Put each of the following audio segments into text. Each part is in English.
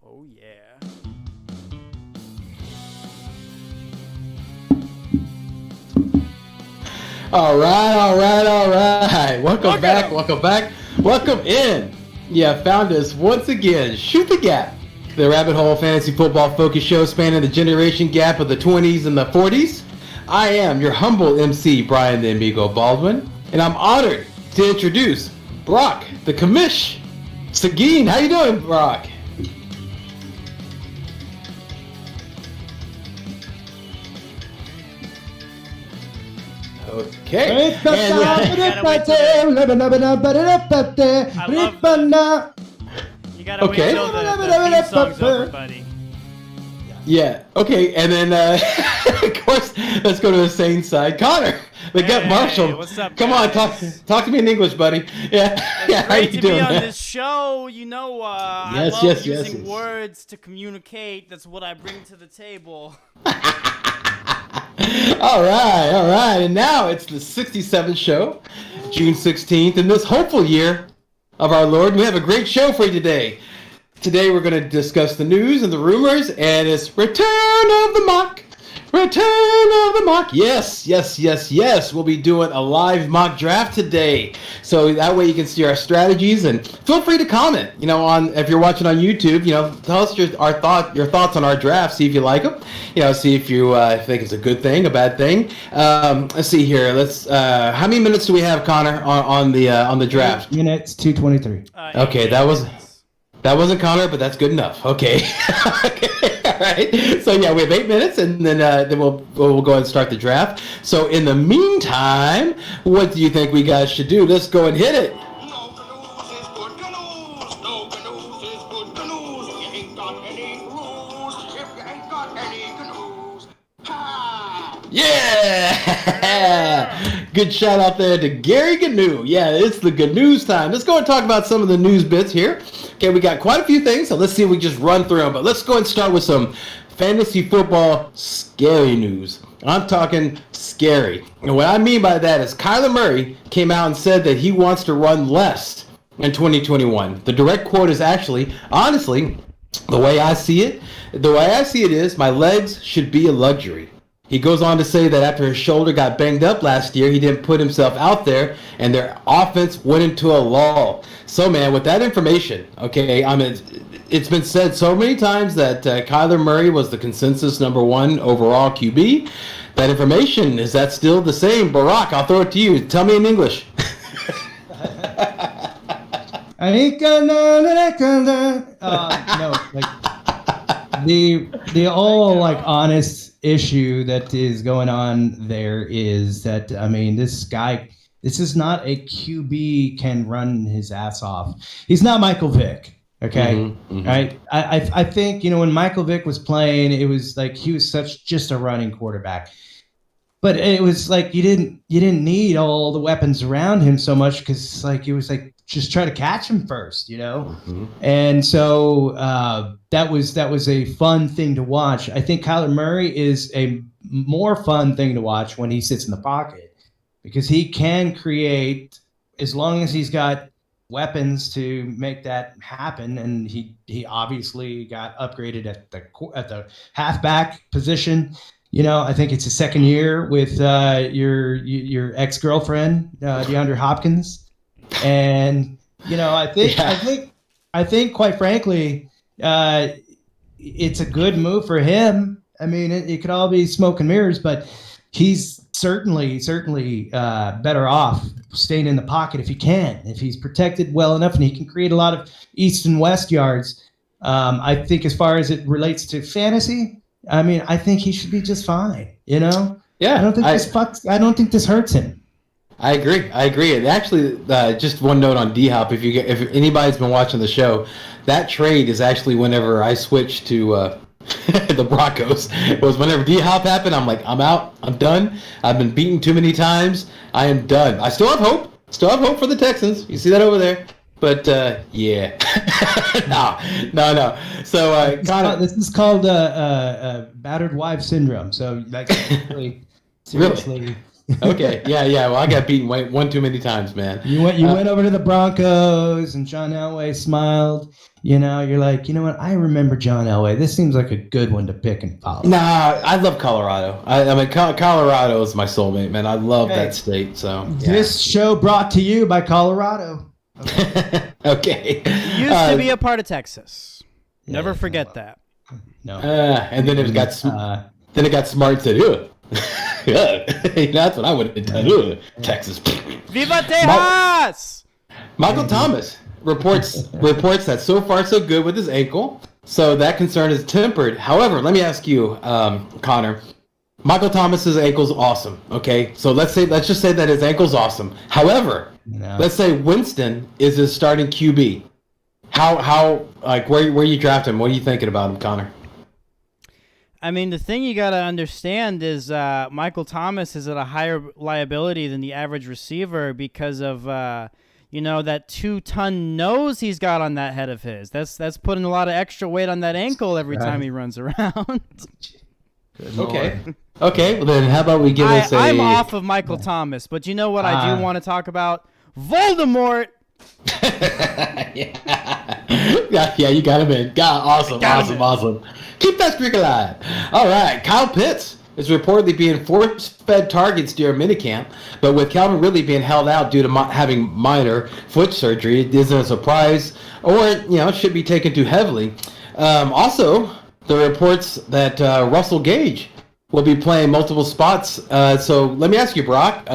Oh, yeah. All right, all right, all right. Welcome Look back, at 'em. welcome back, welcome in. Yeah, found us once again. Shoot the gap. The Rabbit Hole Fantasy Football Focus Show spanning the generation gap of the 20s and the 40s. I am your humble MC, Brian the Amigo Baldwin, and I'm honored to introduce Brock, the commish. Sagin, how you doing, Brock? Okay. You gotta wait Okay. till the theme song's over, buddy. Yeah. Okay. And then, of course, let's go to the sane side. Connor, the gut Hey, marshal. what's up, Come on, guys? talk to me in English, buddy. Yeah. Yeah. How Great you to doing? be on man? this show. You know, I Yes, love yes, using yes. words to communicate. That's what I bring to the table. All right. And now it's the 67th show, June 16th, in this hopeful year of our Lord. We have a great show for you today. Today we're going to discuss the news and the rumors, and it's Return of the Mock. Return of the Mock. Yes. We'll be doing a live mock draft today. So that way you can see our strategies, and feel free to comment, on if you're watching on YouTube, tell us your thoughts on our draft, see if you like them, see if you think it's a good thing, a bad thing. Let's see here. How many minutes do we have, Connor, on the draft? Minutes 2:23. Okay, that wasn't Connor, but that's good enough. Okay. Okay. All right. So yeah, we have 8 minutes, and then we'll go ahead and start the draft. So in the meantime, what do you think we guys should do? Let's go and hit it. No canoes is good canoes. No canoes is good canoes. You ain't got any rules if you ain't got any canoes. Ha! Yeah! Good shout out there to Gary Gnu. Yeah, it's the Gnu's time. Let's go and talk about some of the news bits here. Okay, we got quite a few things, so let's see if we just run through them. But let's go and start with some fantasy football scary news. I'm talking scary. And what I mean by that is Kyler Murray came out and said that he wants to run less in 2021. The direct quote is actually, honestly, the way I see it is my legs should be a luxury. He goes on to say that after his shoulder got banged up last year, he didn't put himself out there, and their offense went into a lull. So, man, with that information, okay, it's been said so many times that Kyler Murray was the consensus #1 overall QB. That information, is that still the same? Barack, I'll throw it to you. Tell me in English. No, like the all like honest issue that is going on there is that this is not a QB can run his ass off. He's not Michael Vick. Okay. Mm-hmm. Right. I think, when Michael Vick was playing, it was like he was just a running quarterback. But it was like you didn't need all the weapons around him so much, because it was like just try to catch him first, Mm-hmm. And so that was a fun thing to watch. I think Kyler Murray is a more fun thing to watch when he sits in the pocket, because he can create, as long as he's got weapons to make that happen. And he obviously got upgraded at the halfback position. I think it's his second year with your ex-girlfriend, DeAndre Hopkins, and I think quite frankly, it's a good move for him. I mean, it could all be smoke and mirrors, but he's certainly better off staying in the pocket if he's protected well enough, and he can create a lot of east and west yards. I think as far as it relates to fantasy, I mean, I think he should be just fine. Yeah. I don't think this hurts him. I agree. And actually, just one note on D-Hop. If anybody's been watching the show, that trade is actually whenever I switched to the Broncos. It was whenever D-Hop happened, I'm like, I'm out. I'm done. I've been beaten too many times. I am done. I still have hope. Still have hope for the Texans. You see that over there? But yeah, no. So this is called battered wife syndrome. So seriously, Okay, yeah. Well, I got beaten one too many times, man. You went over to the Broncos, and John Elway smiled. You know, you're like, you know what? I remember John Elway. This seems like a good one to pick and follow. Nah, I love Colorado. I mean, Colorado is my soulmate, man. I love that state. So This show brought to you by Colorado. okay. Used to be a part of Texas. Never forget that. No. And then it got then it got smart and said, "Ugh." That's what I would have done. Ugh, Texas. Viva Tejas! Michael Thomas reports that so far so good with his ankle, so that concern is tempered. However, let me ask you, Connor. Michael Thomas's ankle's awesome. Okay, so let's just say that his ankle's awesome. However, let's say Winston is his starting QB. How like where you draft him? What are you thinking about him, Connor? I mean, the thing you got to understand is Michael Thomas is at a higher liability than the average receiver because of that 2-ton nose he's got on that head of his. That's putting a lot of extra weight on that ankle every time he runs around. Okay. Well then, how about we give us a? I'm off of Michael Thomas, but you know what I do want to talk about? Voldemort. yeah, you got him in. Awesome. Keep that streak alive. All right, Kyle Pitts is reportedly being force-fed targets during minicamp, but with Calvin Ridley being held out due to having minor foot surgery, it isn't a surprise, or should be taken too heavily. Also, the reports that Russell Gage will be playing multiple spots. So let me ask you, Brock.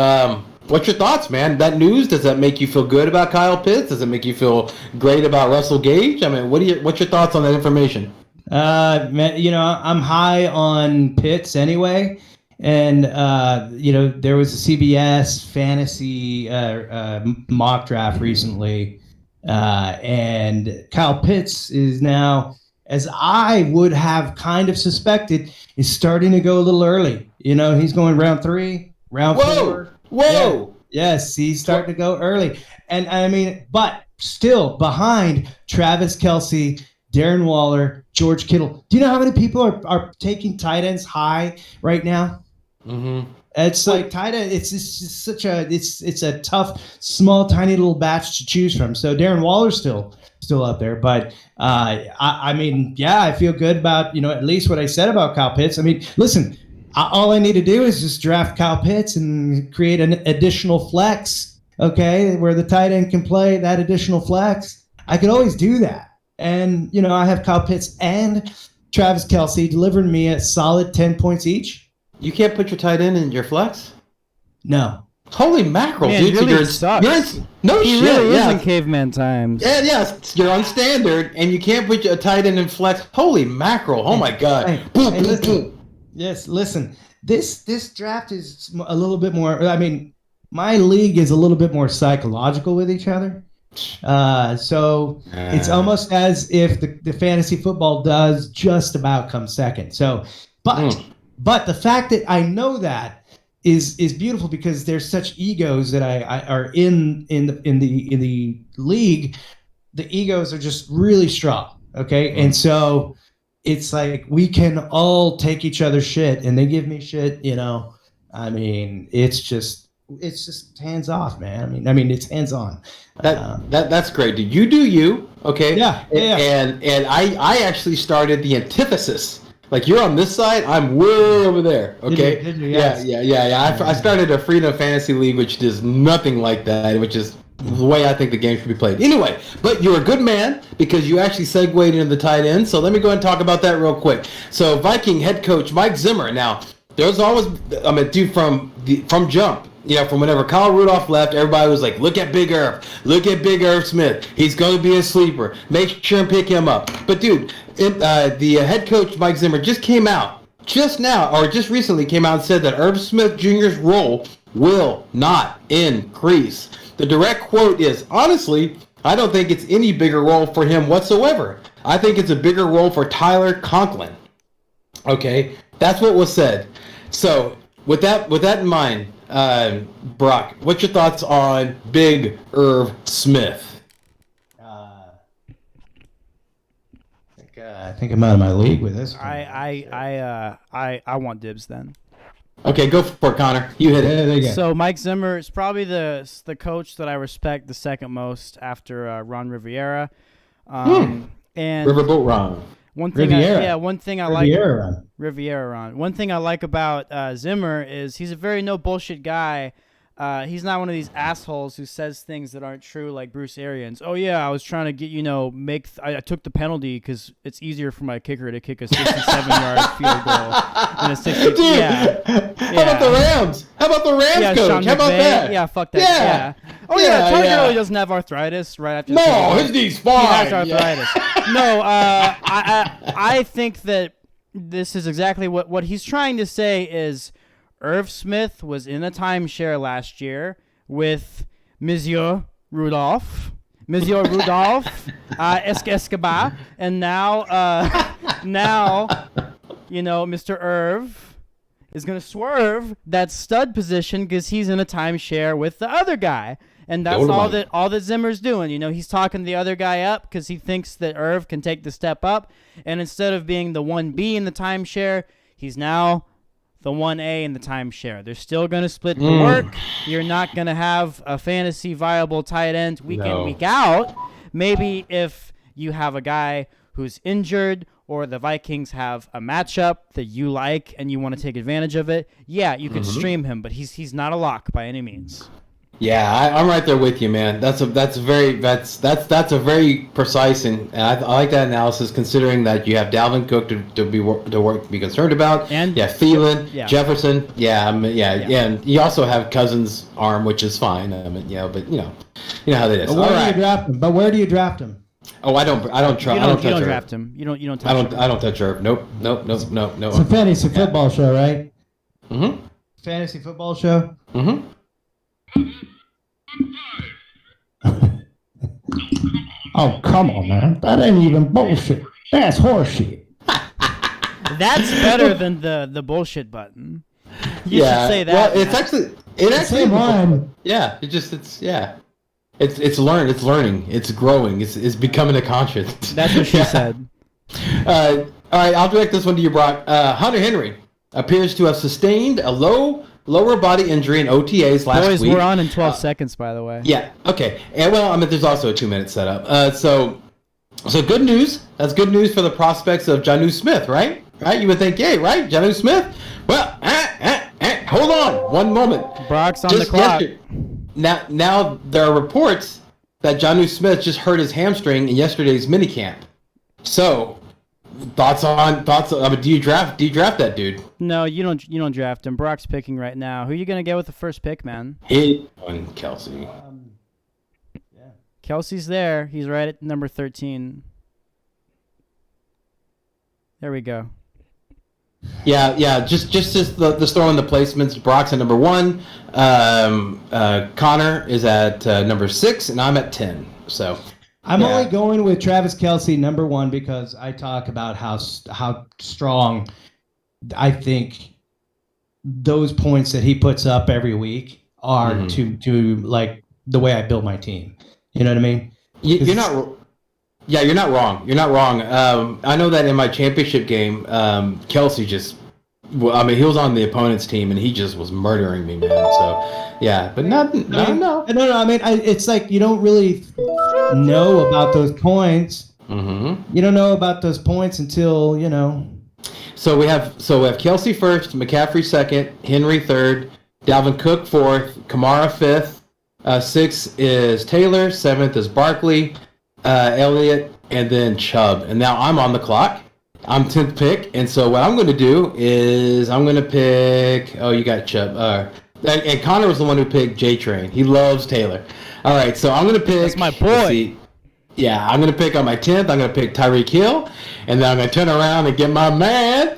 What's your thoughts, man? That news, does that make you feel good about Kyle Pitts? Does it make you feel great about Russell Gage? I mean, what's your thoughts on that information? Man, I'm high on Pitts anyway. And, there was a CBS fantasy mock draft recently. And Kyle Pitts is now, as I would have kind of suspected, is starting to go a little early. He's going round 3, round 4. Whoa! Yeah. Yes, he's starting to go early. And I mean, but still behind Travis Kelce, Darren Waller, George Kittle. Do you know how many people are taking tight ends high right now? Mm-hmm. It's like tight end. It's just such a tough, small, tiny little batch to choose from. So Darren Waller's still up there, but I mean, yeah, I feel good about at least what I said about Kyle Pitts. I mean, listen. All I need to do is just draft Kyle Pitts and create an additional flex, okay, where the tight end can play that additional flex. I could always do that. And, I have Kyle Pitts and Travis Kelce delivering me a solid 10 points each. You can't put your tight end in your flex? No. Holy mackerel, Man, dude. really So sucks. no He shit. really is yeah. in caveman times. Yeah, you're on standard, and you can't put a tight end in flex. Holy mackerel. Oh, my God. Hey, listen. Yes, listen. This draft is a little bit more. I mean, my league is a little bit more psychological with each other. So it's almost as if the fantasy football does just about come second. So, but the fact that I know that is beautiful because there's such egos that I are in the league. The egos are just really strong. Okay, and so. It's like we can all take each other's shit, and they give me shit. I mean, it's just hands off, man. I mean, it's hands on. That's great, dude. You do you, okay? Yeah. And I actually started the antithesis. Like you're on this side, I'm way over there. Okay. Did you? Yes. Yeah. I started a Freedom Fantasy League, which does nothing like that, which is the way I think the game should be played. Anyway, but you're a good man because you actually segued into the tight end. So let me go ahead and talk about that real quick. So Viking head coach Mike Zimmer. Now, there's always dude from jump. From whenever Kyle Rudolph left, everybody was like, look at Big Irv. Look at Big Irv Smith. He's going to be a sleeper. Make sure and pick him up. But, dude, the head coach, Mike Zimmer, just recently came out and said that Irv Smith Jr.'s role will not increase. The direct quote is, honestly, I don't think it's any bigger role for him whatsoever. I think it's a bigger role for Tyler Conklin. Okay, that's what was said. So, with that in mind, Brock, what's your thoughts on Big Irv Smith? I think I'm out of my league with this. I want dibs then. Okay, go for it, Connor. You hit it. There they go. So Mike Zimmer is probably the coach that I respect the second most after Ron Rivera. And Riverboat Ron. one thing, Riviera. one thing I Riviera. like Riviera Ron. One thing I like about Zimmer is he's a very no bullshit guy. He's not one of these assholes who says things that aren't true, like Bruce Arians. Oh yeah, I was trying to get I took the penalty because it's easier for my kicker to kick a 67-yard field goal than a 60. Dude, Yeah, how about the Rams? How about the Rams yeah, coach? Sean How about McVay. that? Yeah, fuck that. Yeah. Oh Yeah, Todd yeah. Gurley doesn't have arthritis right after. No, his knee's fine. He has Yeah. arthritis. No, I think that this is exactly what he's trying to say is Irv Smith was in a timeshare last year with Monsieur Rudolph Escobar, and now Mr. Irv is going to swerve that stud position because he's in a timeshare with the other guy. And that's all that Zimmer's doing. He's talking the other guy up because he thinks that Irv can take the step up. And instead of being the 1B in the timeshare, he's now the 1A in the timeshare. They're still going to split the work. You're not going to have a fantasy viable tight end week in, week out. Maybe if you have a guy who's injured or the Vikings have a matchup that you like and you want to take advantage of it, yeah, you could stream him, but he's not a lock by any means. Yeah, I'm right there with you, man. That's a very precise and I like that analysis, considering that you have Dalvin Cook to be concerned about, and Thielen, Jefferson, and you also have Cousins' arm, which is fine. But you know how that is. But where do you draft him? Oh, I don't draft him. You don't touch him. I don't touch Irv. Nope. It's a fantasy football show, right? Mm-hmm. Fantasy football show. Mm-hmm. Oh, come on, man. That ain't even bullshit. That's horseshit. That's better than the bullshit button. You should say that. Well, it's actually line. Yeah, It's learning. It's growing. It's becoming a conscience. That's what she said. All right, I'll direct this one to you, Brock. Hunter Henry appears to have sustained a lower body injury in OTAs last week. Boys, we're on in 12 seconds, by the way. Yeah, okay. And there's also a 2-minute setup. So good news. That's good news for the prospects of Jonnu Smith, right? Right? You would think, yay, right? Jonnu Smith? Well, hold on. One moment. Brock's on the clock. Now there are reports that Jonnu Smith just hurt his hamstring in yesterday's minicamp. So, thoughts? Do you draft that dude? No, you don't draft him. Brock's picking right now. Who are you gonna get with the first pick, man? Kelsey. Kelsey's there. He's right at number 13. There we go. Yeah. Just throw in the placements. Brock's at number 1. Connor is at number 6, and I'm at 10. So I'm only going with Travis Kelce number 1 because I talk about how strong I think those points that he puts up every week are to like the way I build my team. You know what I mean? You're not. Yeah, you're not wrong. You're not wrong. I know that in my championship game, Kelsey just. Well, I mean, he was on the opponent's team and he just was murdering me, man. So, yeah, but no. I mean, it's like you don't really know about those points. Mm-hmm. You don't know about those points until So we have Kelsey first, McCaffrey second, Henry third, Dalvin Cook fourth, Kamara fifth, 6th is Taylor, 7th is Barkley, Elliott, and then Chubb. And now I'm on the clock. I'm 10th pick, and so what I'm going to do is I'm going to pick. Oh, you got Chubb. And Connor was the one who picked J-Train. He loves Taylor. All right, so I'm going to pick. That's my boy. Yeah, I'm going to pick on my 10th. I'm going to pick Tyreek Hill, and then I'm going to turn around and get my man,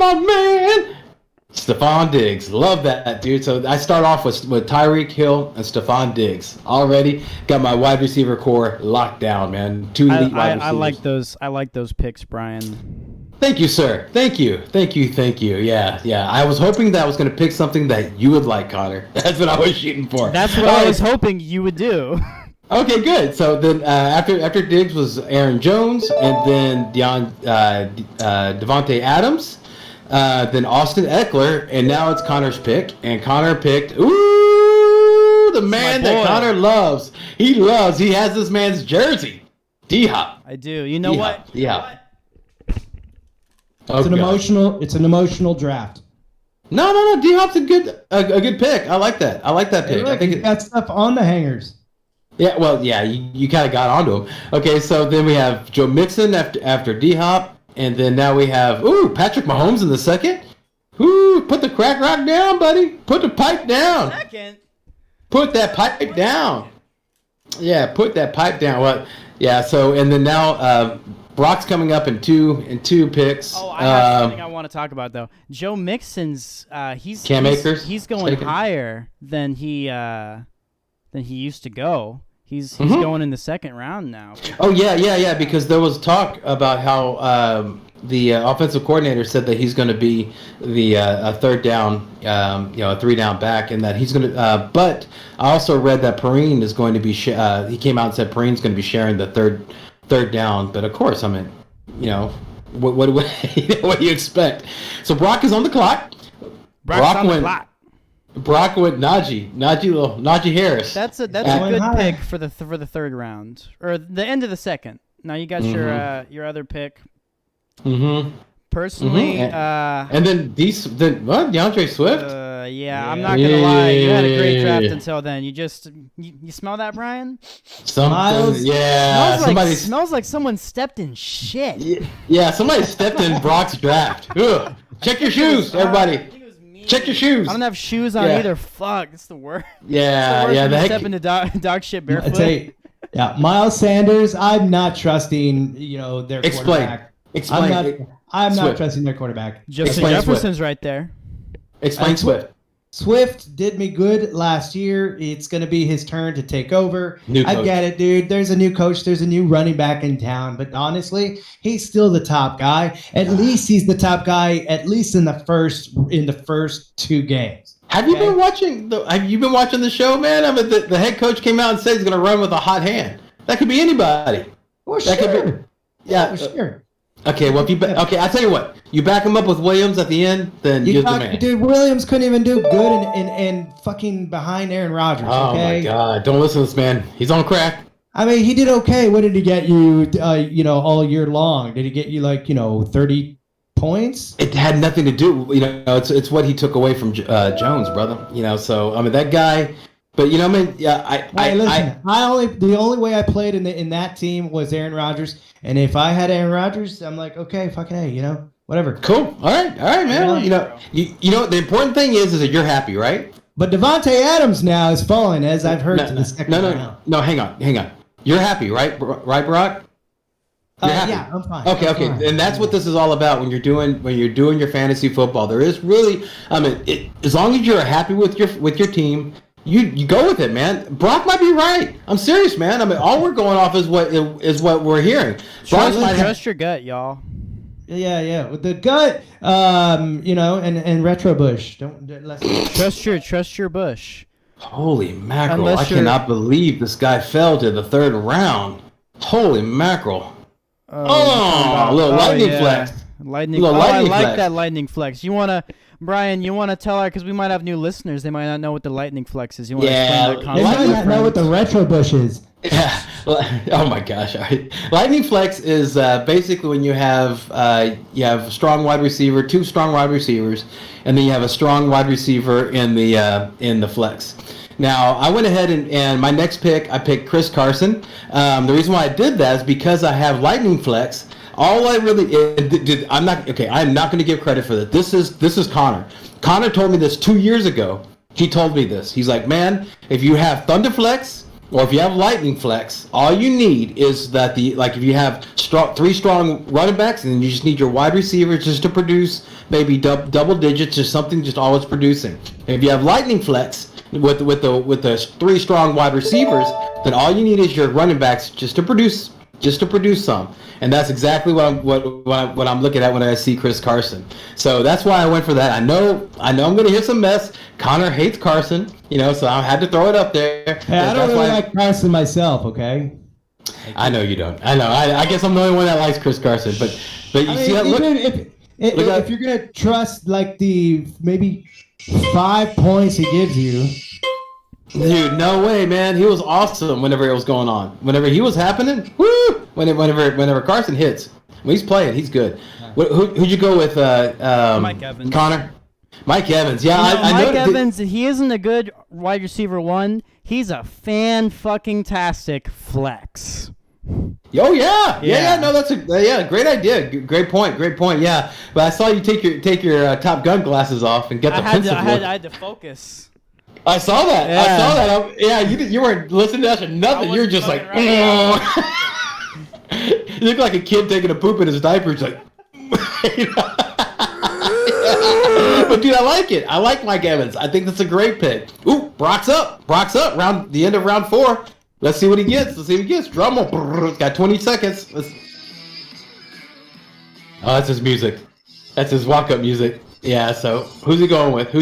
Stephon Diggs. Love that, dude. So I start off with Tyreek Hill and Stephon Diggs. Already got my wide receiver core locked down, man. 2 elite wide receivers. I like those picks, Brian. Thank you, sir. Thank you. Yeah. I was hoping that I was going to pick something that you would like, Connor. That's what I was shooting for. That's what I was hoping you would do. Okay, good. So then after Diggs was Aaron Jones, and then Devontae Adams, then Austin Eckler, and now it's Connor's pick. And Connor picked, the man that Connor loves. He has this man's jersey. D-Hop. I do. You know what? D-Hop. It's an emotional draft. No. D-Hop's a good pick. I like that. I like that pick. Hey, look, I think he's got stuff on the hangers. Yeah, well, yeah, you kind of got onto him. Okay, so then we have Joe Mixon after D-Hop, and then now we have, Patrick Mahomes in the second. Put the crack rock down, buddy. Put the pipe down. Second. Put that pipe down. Yeah, put that pipe down. Well, yeah, so, and then now Brock's coming up in two picks. Oh, I have something I want to talk about, though. Joe Mixon's, Cam Akers? He's going higher than he used to go. He's going in the second round now. Oh, yeah, because there was talk about how the offensive coordinator said that he's going to be the third down, a 3-down back, and that he's going to. But I also read that Perrine is going to be. He came out and said Perrine's going to be sharing the third down. But of course, I mean, what do you expect? So Brock is on the clock. Brock's on the clock. Brock went Najee Harris. That's a good pick for the third round or the end of the second. Now you got your other pick. Mm-hmm. Personally, and then DeAndre Swift. Yeah, I'm not gonna lie. You had a great draft until then. You smell that, Brian? Something. Yeah. Smells like someone stepped in shit. Yeah, somebody stepped in Brock's draft. Ugh. Check your shoes, everybody. Check your shoes. I don't have shoes on either. Fuck, it's the worst. Yeah, the step into dog shit barefoot. I'd say, Miles Sanders. I'm not trusting. Their quarterback. Explain. I'm not trusting their quarterback. Justin Jefferson's right there. Explain Swift. Swift did me good last year. It's going to be his turn to take over. I get it, dude. There's a new coach. There's a new running back in town. But honestly, he's still the top guy. At least he's the top guy. At least in the first 2 games. Have you been watching? Have you been watching the show, man? I mean, the head coach came out and said he's going to run with a hot hand. That could be anybody. Well, sure. Could be, yeah, sure. Okay, well, okay, I'll tell you what. You back him up with Williams at the end, then you're the man. Dude, Williams couldn't even do good in fucking behind Aaron Rodgers, okay? Oh, my God. Don't listen to this man. He's on crack. I mean, he did okay. What did he get you, all year long? Did he get you, 30 points? It had nothing to do, it's what he took away from Jones, brother. So, I mean, that guy... But the only way I played in that team was Aaron Rodgers, and if I had Aaron Rodgers, I'm like, okay, fucking hey, whatever. Cool. All right, man. The important thing is that you're happy, right? But Devontae Adams now is falling, as I've heard. No, hang on. You're happy, right, Brock? You're happy. Yeah, I'm fine. Okay, fine. And that's what this is all about when you're doing your fantasy football. There is really, as long as you're happy with your team. You go with it, man. Brock might be right. I'm serious, man. I mean, all we're going off is what we're hearing. Trust your gut, y'all. Yeah. With the gut, and retro bush. Trust your bush. Holy mackerel! I cannot believe this guy fell to the third round. Holy mackerel! A little lightning flex. Lightning. I like that lightning flex. Brian, you want to tell her, because we might have new listeners. They might not know what the lightning flex is. You want to explain that concept? They might not know what the retro bush is. Yeah. Oh my gosh! Lightning flex is basically when you have strong wide receiver, 2 strong wide receivers, and then you have a strong wide receiver in the flex. Now, I went ahead and my next pick, I picked Chris Carson. The reason why I did that is because I have lightning flex. All I really did, I'm not going to give credit for that. This is Connor. Connor told me this 2 years ago. He told me this. He's like, man, if you have Thunderflex or if you have Lightning Flex, all you need is that if you have 3 strong running backs, and then you just need your wide receivers just to produce maybe double digits or something, just always producing. And if you have Lightning Flex with the 3 strong wide receivers, then all you need is your running backs just to produce some. And that's exactly what I'm looking at when I see Chris Carson. So that's why I went for that. I know I'm going to hear some mess. Connor hates Carson, so I had to throw it up there. Hey, I don't really like Carson myself, okay? I know you don't. I know. I guess I'm the only one that likes Chris Carson. But you see that look. If you're gonna trust like the maybe 5 points he gives you, Dude, no way, man. He was awesome whenever it was going on. Whenever he was happening, woo! Whenever Carson hits, when he's playing, he's good. Who'd you go with? Mike Evans. Connor. Mike Evans. Yeah, I Mike know. Evans. He isn't a good wide receiver one. He's a fan-fucking-tastic flex. Oh yeah. Yeah. No, that's a great idea. Great point. Yeah, but I saw you take your Top Gun glasses off and get the pensive look. I had to focus. I saw that. Yeah. I saw that. Yeah, you weren't listening to us or nothing. You were just like, you look like a kid taking a poop in his diaper. It's like, but dude, I like it. I like Mike Evans. I think that's a great pick. Ooh, Brock's up. The end of round 4. Let's see what he gets. Drum roll. Got 20 seconds. Oh, that's his music. That's his walk-up music. Yeah. So who's he going with?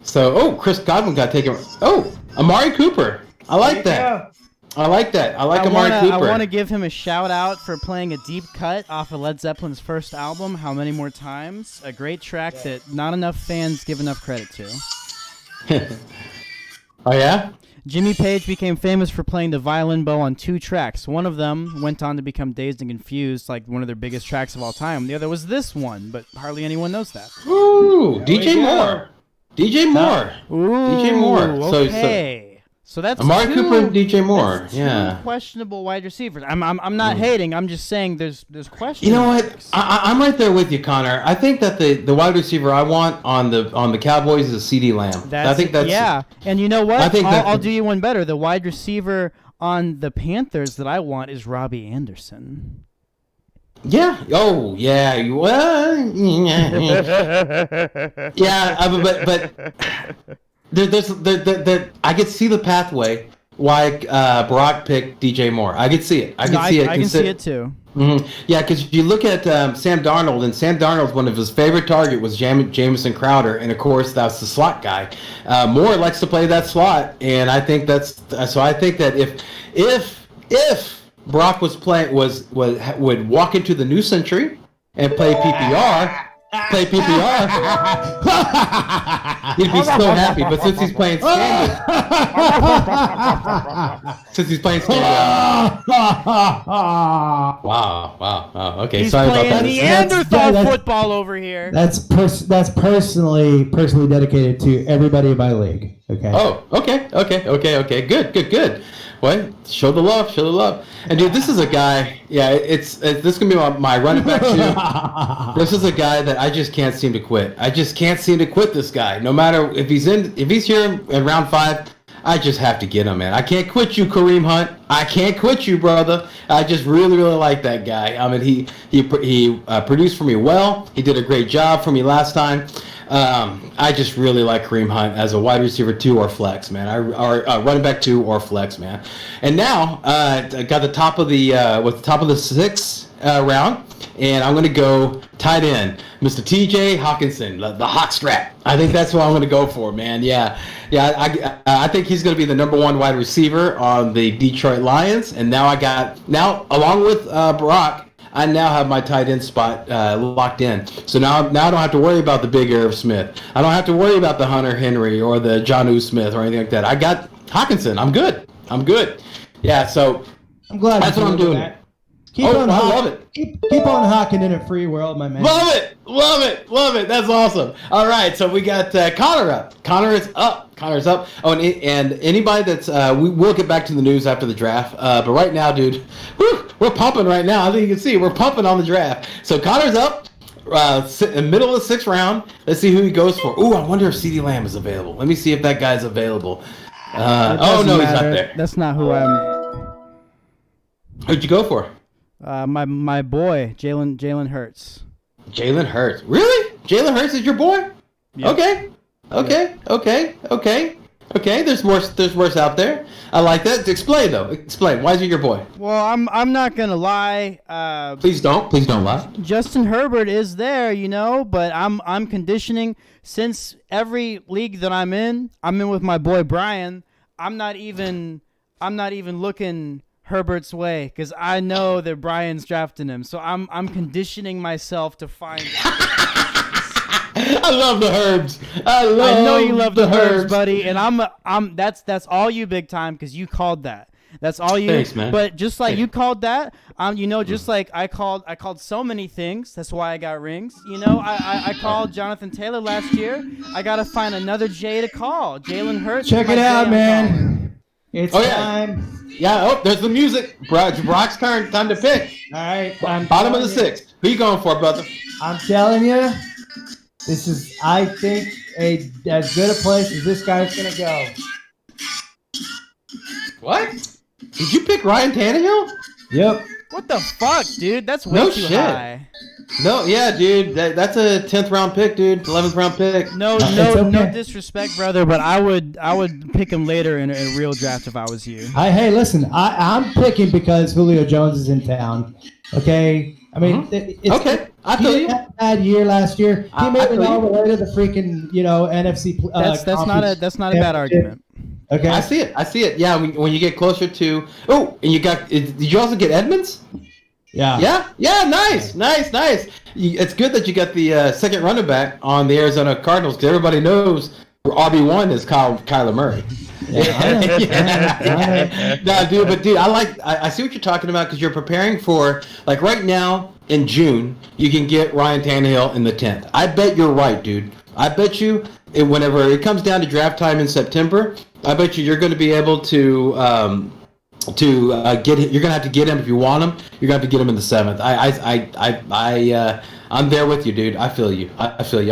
So, Chris Godwin got taken. Oh, Amari Cooper. I like that. I like Amari Cooper. I want to give him a shout out for playing a deep cut off of Led Zeppelin's first album, How Many More Times? A great track that not enough fans give enough credit to. Oh, yeah? Jimmy Page became famous for playing the violin bow on 2 tracks. One of them went on to become Dazed and Confused, like one of their biggest tracks of all time. The other was this one, but hardly anyone knows that. Ooh, DJ Moore. DJ Moore. Okay. So that's Amari Cooper and DJ Moore. That's yeah. questionable wide receivers. I'm not hating. I'm just saying there's questions. You know what? I'm right there with you, Connor. I think that the wide receiver I want on the Cowboys is CeeDee Lamb. Yeah. And you know what? I think I'll do you one better. The wide receiver on the Panthers that I want is Robbie Anderson. Yeah. Oh, yeah. Well, yeah. But there's I could see the pathway why Brock picked DJ Moore. I could see it. I can see it too. Mm-hmm. Yeah, because you look at Sam Darnold, and Sam Darnold, one of his favorite target was Jamison Crowder, and of course that's the slot guy. Moore likes to play that slot, and I think that's so. I think that if Brock would walk into the new century and play PPR, he'd be so happy. But since he's playing standard, wow. Okay, he's sorry about playing that. Neanderthal football over here. That's personally dedicated to everybody in my league. Okay. Oh, okay. Good. What? Show the love. And dude, this is a guy. Yeah, this is gonna be my running back too. This is a guy that I just can't seem to quit. I just can't seem to quit this guy. No matter if he's here in round 5, I just have to get him, man. I can't quit you, Kareem Hunt. I can't quit you, brother. I just really like that guy. I mean, he produced for me well. He did a great job for me last time. I just really like Kareem Hunt as a wide receiver 2 or flex, man. Or running back 2 or flex, man. And now I got the top of the 6th round, and I'm gonna go tight end, Mr. T.J. Hawkinson, the hawk strap. I think that's what I'm gonna go for, man. Yeah. I think he's gonna be the number 1 wide receiver on the Detroit Lions, and now along with Brock, I now have my tight end spot locked in. So now I don't have to worry about the big Irv Smith. I don't have to worry about the Hunter Henry or the Jonnu Smith or anything like that. I got Hawkinson. I'm good. Yeah, so I'm glad that's what I'm doing. That. I love it. Keep on hawking in a free world, my man. Love it. That's awesome. All right, so we got Connor up. Connor's up. Oh, and anybody that's we will get back to the news after the draft. But right now, dude, we're pumping right now. I think you can see we're pumping on the draft. So Connor's up. In the middle of the 6th round. Let's see who he goes for. Ooh, I wonder if CeeDee Lamb is available. Let me see if that guy's available. He's not there. That's not who I'm. Who'd you go for? My boy, Jalen Hurts. Jalen Hurts. Really? Jalen Hurts is your boy? Yep. Okay. There's worse out there. I like that. Explain though. Why is he your boy? Well, I'm not gonna lie. Please don't lie. Justin Herbert is there, but I'm conditioning since every league that I'm in with my boy Brian. I'm not even looking Herbert's way because I know that Brian's drafting him. So I'm conditioning myself to find. I love the Herbs. I know you love the Herbs, Herbs, buddy, and that's all you big time because you called that. That's all you. Thanks, man. But just like you called that, just like I called so many things. That's why I got rings. I called Jonathan Taylor last year. I gotta find another J to call. Jalen Hurts. Check it out, man. It's time. Yeah. There's the music. Brock's turn. Time to pick. All right. Bottom of the sixth. Who you going for, brother? I'm telling you, this is, I think, as good a place as this guy's going to go. What? Did you pick Ryan Tannehill? Yep. What the fuck, dude? That's way No too shit. high. No, yeah, dude. That's a 10th round pick, dude. 11th round pick. No disrespect, brother, but I would pick him later in a real draft if I was you. Hey, listen, I'm picking because Julio Jones is in town. Okay? I mean, Okay. I feel he you. had a bad year last year. He made it feel all you. the way to the freaking, NFC. That's not a bad argument. Okay. I see it. Yeah, when you get closer to. Oh, and did you also get Edmonds? Yeah. Yeah. Nice. It's good that you got the second running back on the Arizona Cardinals because everybody knows RB1 is Kyler Murray. Yeah. No, dude, I see what you're talking about because you're preparing for, like, right now in June, you can get Ryan Tannehill in the 10th. I bet you're right, dude. I bet you whenever it comes down to draft time in September, I bet you're going to be able to get him. You're going to have to get him if you want him. You're going to have to get him in the 7th. I'm there with you, dude. I feel you. I see.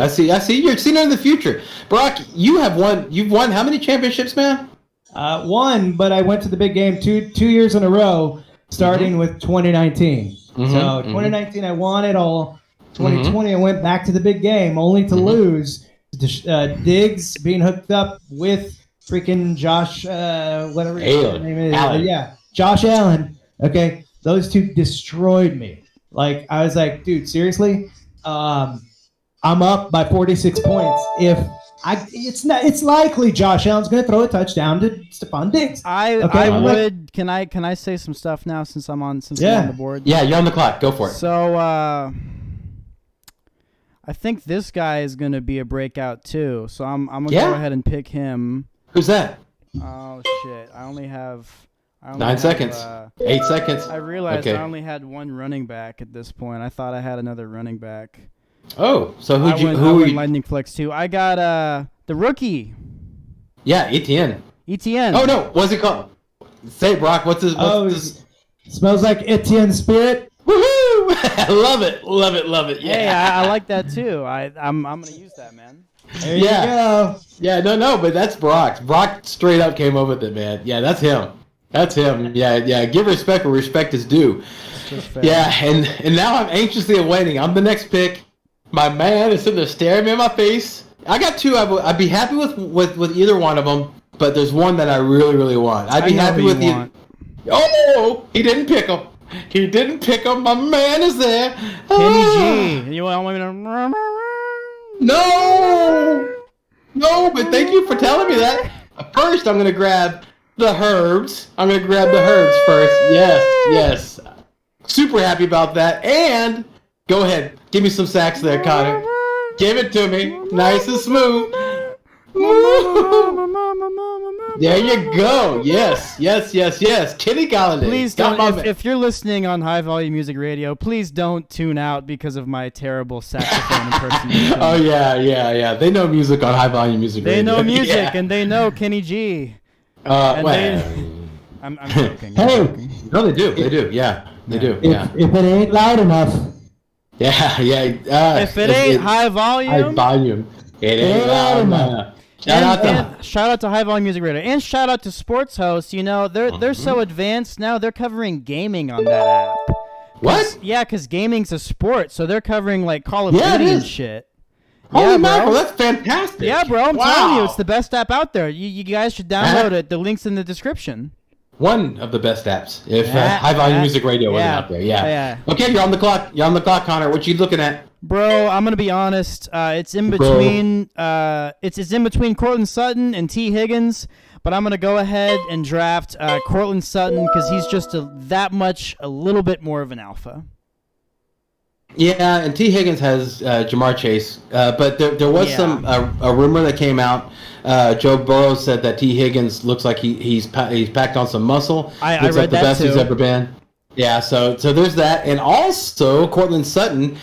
You're seeing it in the future. Brock, you've won how many championships, man? One, but I went to the big game two years in a row, starting with 2019. So 2019, I won it all. 2020, I went back to the big game, only to lose. Diggs being hooked up with freaking Josh, whatever his name is. Allen. Josh Allen. Okay, those two destroyed me. Like, I was like, dude, seriously? I'm up by 46 points. It's likely Josh Allen's going to throw a touchdown to Stephon Diggs. Can I say some stuff now since I'm on the board? Yeah, you're on the clock. Go for it. So I think this guy is going to be a breakout too. So I'm going to go ahead and pick him. Who's that? Oh shit! I only have 9 seconds. 8 seconds. I realized I only had one running back at this point. I thought I had another running back. Oh, so who went Lightning Flex too? I got the rookie. Yeah, Etienne. Etienne. Oh no, what's it called? Say it, Brock. What's this? Smells like Etienne Spirit. Woohoo! Love it. Yeah, hey, I like that too. I'm gonna use that, man. There you go. Yeah, no, but that's Brock. Brock straight up came up with it, man. Yeah, that's him. Yeah. Give respect where respect is due. Yeah, and now I'm anxiously awaiting. I'm the next pick. My man is sitting there staring me in my face. I got two. I'd be happy with either one of them, but there's one that I really, really want. I'd be happy with you. Oh, he didn't pick him. My man is there. Kenny G. You want me to? No, but thank you for telling me that. First, I'm gonna grab the Herbs. First. Yes. Super happy about that. And go ahead, give me some sacks there, Connor. Give it to me, nice and smooth. There you go. Yes. Kenny Galladay. Please don't. If you're listening on High Volume Music Radio, please don't tune out because of my terrible saxophone impersonation. Oh yeah. They know music on High Volume Music Radio. They know music and they know Kenny G. I'm joking. Hey. No, they do. Yeah, they do. If it ain't loud enough. Yeah. If it ain't high volume, it ain't loud enough. Shout out to High Volume Music Radio, and shout out to Sports Host. They're so advanced now. They're covering gaming on that app. What? Yeah, because gaming's a sport, so they're covering like Call of Duty and shit. Holy mackerel, that's fantastic. Yeah, bro, I'm telling you, it's the best app out there. You guys should download it. The link's in the description. One of the best apps. If High Volume Music Radio wasn't out there, yeah. Okay, you're on the clock. Connor. What you looking at? Bro, I'm gonna be honest. It's in between. It's in between Cortland Sutton and T. Higgins, but I'm going to go ahead and draft Cortland Sutton because he's just a little bit more of an alpha. Yeah, and T. Higgins has Jamar Chase, but there was a rumor that came out. Joe Burrow said that T. Higgins looks like he's packed on some muscle. I looks read like the that best too. he's ever been. Yeah, so there's that, and also Cortland Sutton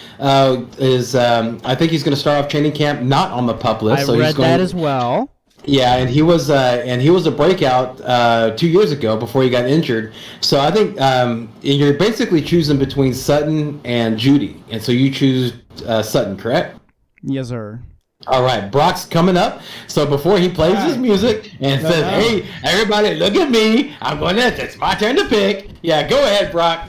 is I think he's going to start off training camp not on the PUP list. I read that as well. Yeah, and he was a breakout 2 years ago before he got injured. So I think you're basically choosing between Sutton and Judy, and so you choose Sutton, correct? Yes, sir. All right, Brock's coming up. So before he plays his music and says, "Hey, everybody, look at me! It's my turn to pick." Yeah, go ahead, Brock.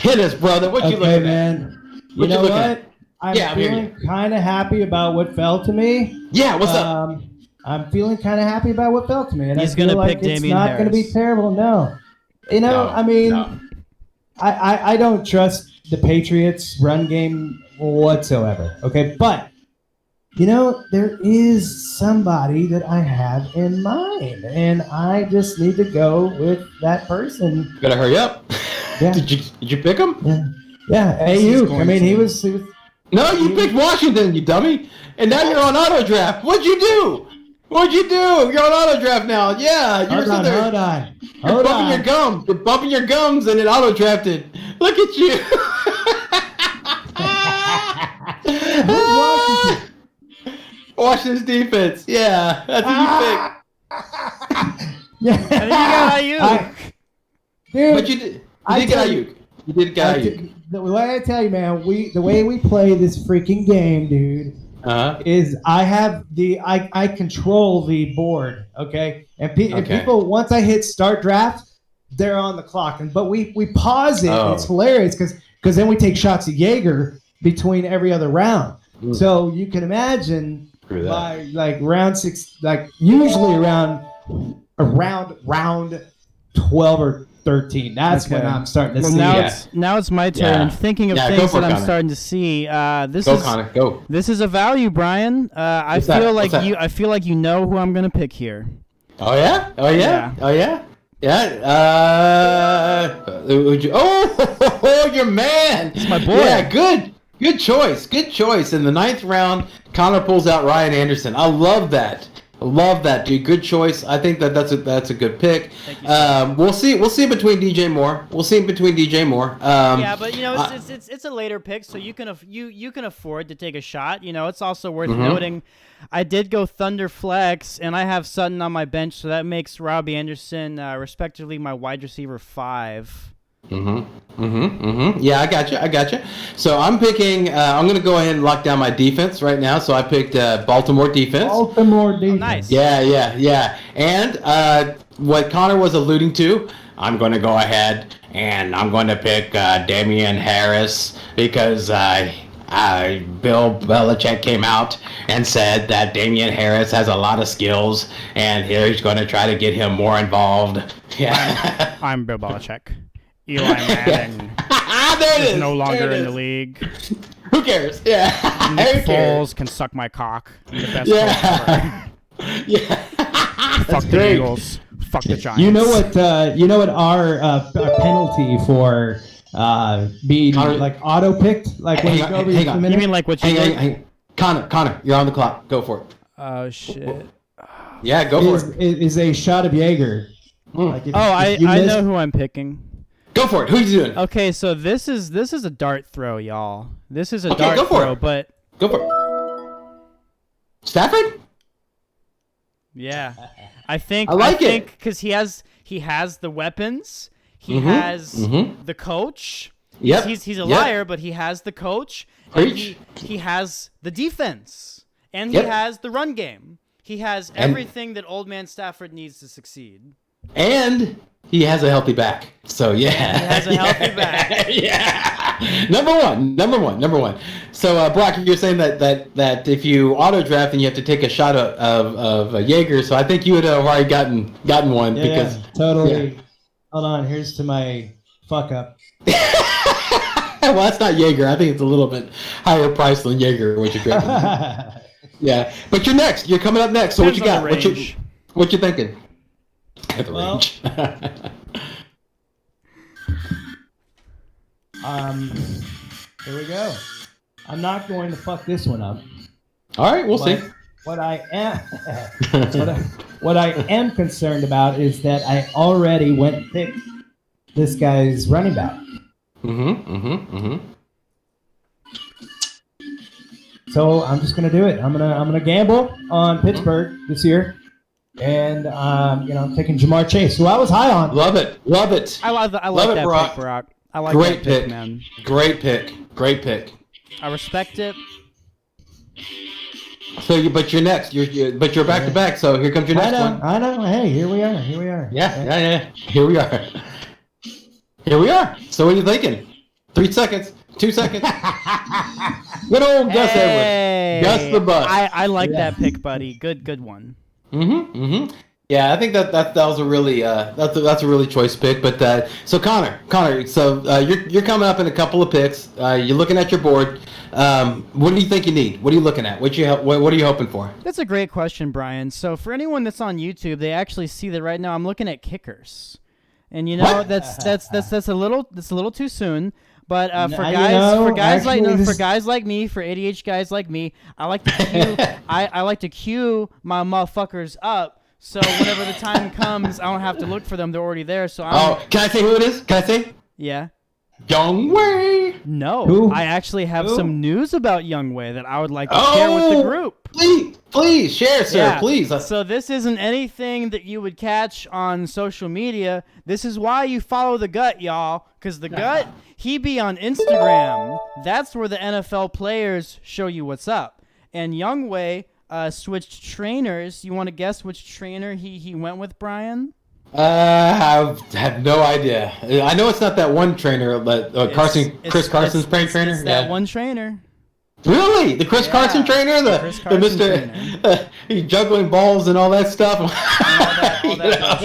Hit us, brother. What you looking at? Man. What You know looking what? at? I'm Yeah, I'm hearing feeling kind of happy about what fell to me. Yeah, what's up? I'm feeling kind of happy about what fell to me, and He's I feel gonna like pick it's Damian not going to be Harris. terrible. No, No, I mean, no. I don't trust the Patriots' run game whatsoever. Okay, but there is somebody that I have in mind, and I just need to go with that person. Better hurry up. Yeah. Did you pick him? Yeah, Ayuk. I mean, he was No, you picked Washington, you dummy. And now you're on auto draft. What'd you do? You're on auto draft now. Yeah, you're Hold on, sitting there. hold You're bumping on. your gums. You're bumping your gums and it auto drafted. Look at you. Who's Washington? Washington's defense. Yeah, that's what Yeah. I think you got Ayuk. Dude, But you did. You I did get tell Ayuk. You did get Ayuk. the way I tell you, man, the way we play this freaking game, dude, is I control the board, okay? And Okay. people, once I hit start draft, they're on the clock. But we pause it. Oh. And it's hilarious because then we take shots at Jaeger between every other round. So you can imagine Screw that. by like round 6, like usually around 12 or 13. That's when Okay. I'm starting to Well, see now it. it's my turn. Yeah. I'm thinking of Yeah, go things for that it, I'm Connor. starting to see. This Go, is Connor. Go. this is a value, Brian. I What's that? feel like What's that? I feel like you know who I'm gonna pick here. Oh yeah. Oh yeah. Yeah. Oh yeah. Yeah. Oh, your man. It's my boy. Yeah. Good. Good choice. Good choice. In the 9th round, Connor pulls out Ryan Anderson. I love that. Dude. Good choice. I think that's a good pick. Thank you, We'll see between DJ Moore. Yeah, but it's a later pick, so you can you can afford to take a shot. It's also worth noting. I did go Thunder Flex, and I have Sutton on my bench, so that makes Robbie Anderson, respectively, my wide receiver 5. Yeah, I got you. So I'm picking. I'm going to go ahead and lock down my defense right now. So I picked Baltimore defense. Baltimore defense. Nice. Yeah. And what Connor was alluding to, I'm going to go ahead and I'm going to pick Damian Harris because Bill Belichick came out and said that Damian Harris has a lot of skills and he's going to try to get him more involved. Yeah. I'm Bill Belichick. Eli Manning There it is is. no There longer it in the is. league. Who cares? Yeah. Nick Who cares? Foles can suck my cock. I'm the best Yeah. coach ever. Yeah. Fuck the great. Eagles. Fuck the Giants. You know what our penalty for being Connor- like auto picked, like when Hang you on, go over hang your on. minute? You mean like what you did? Hang. Connor, you're on the clock. Go for it. Oh shit. Yeah, go for it. is a shot of Jaeger. Like if- Oh, if you I miss- know who I'm picking. Go for it. Who you doing? Okay, so this is a dart throw, y'all. This is a Okay, dart go for throw, it. but Go for it. Stafford? yeah, I think I like it. because he has the weapons, he has the coach. Yep. He's a Yep. liar, but he has the coach. And Preach. he has the defense, and Yep. he has the run game. He has And- everything that Old Man Stafford needs to succeed. And he has a healthy back. So yeah. He has a healthy back. Yeah. Number one. So Brock, you're saying that if you auto draft and you have to take a shot of Jaeger, so I think you would have already gotten one because totally. yeah. Hold on, here's to my fuck up. well, that's not Jaeger. I think it's a little bit higher price than Jaeger, which you drafted. Yeah, but you're next. You're coming up next. So what you Depends got? on the range. What you thinking? at the Well, range. Here we go. I'm not going to fuck this one up. All right, we'll see. What I am, what I am concerned about is that I already went and picked this guy's running back. So I'm just gonna do it. I'm gonna gamble on Pittsburgh this year, and I'm taking Jamar Chase, who I was high on. Love it. I like Love it, that Brock. pick, Brock. I like Great that pick, pick. man. Great pick. I respect it. So, but you're next. But you're back to back. So here comes your next one. I know. Hey, here we are. Yeah. Here we are. So what are you thinking? 3 seconds. 2 seconds. Good old Gus Edwards. Gus the Bus. I like that pick, buddy. Good one. Yeah, I think that was a really that's a really choice pick. But so Connor, so you're coming up in a couple of picks. You're looking at your board. What do you think you need? What are you looking at? What are you hoping for? That's a great question, Brian. So for anyone that's on YouTube, they actually see that right now I'm looking at kickers, and What? that's a little too soon. But for I- guys actually, like me, for ADH guys like me, I like to queue I like to queue my motherfuckers up. So whenever the time comes, I don't have to look for them; they're already there. So Can I say who it is? Can I say? Yeah. Young Wei. No, Who? I actually have Who? some news about Young Wei that I would like to share with the group. Please share, sir. Yeah. Please. So this isn't anything that you would catch on social media. This is why you follow the gut, y'all. Because the gut, he be on Instagram. That's where the NFL players show you what's up. And Young Wei switched trainers. You want to guess which trainer he went with, Brian? I have no idea. I know it's not that one trainer, but Chris Carson's trainer. It's that one trainer. Really? The Chris Carson trainer? The Chris Carson Mr. He's juggling balls and all that stuff. All that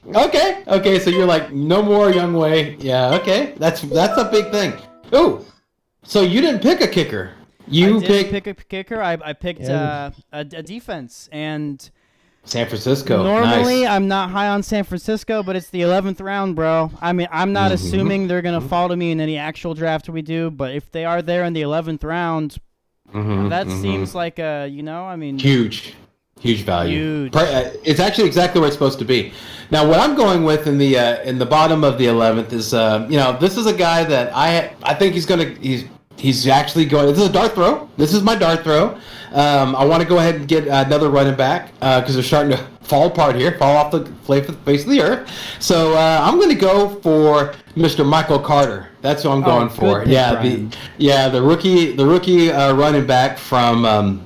bullshit. Okay. So you're like, no more Young Wei. Yeah. Okay. That's a big thing. Ooh. So you didn't pick a kicker. You I did pick a kicker. I picked a defense, and San Francisco. normally Nice. I'm not high on San Francisco, but it's the 11th round, bro. I mean, I'm not assuming they're gonna fall to me in any actual draft we do, but if they are there in the 11th round, that seems like a Huge value. Huge. It's actually exactly where it's supposed to be. Now, what I'm going with in the bottom of the 11th is this is a guy that I think he's actually going. This is a dart throw. This is my dart throw. I want to go ahead and get another running back because they're starting to fall apart here, fall off the face of the earth. So I'm going to go for Mr. Michael Carter. That's who I'm going for. Good pick, Brian. The rookie running back from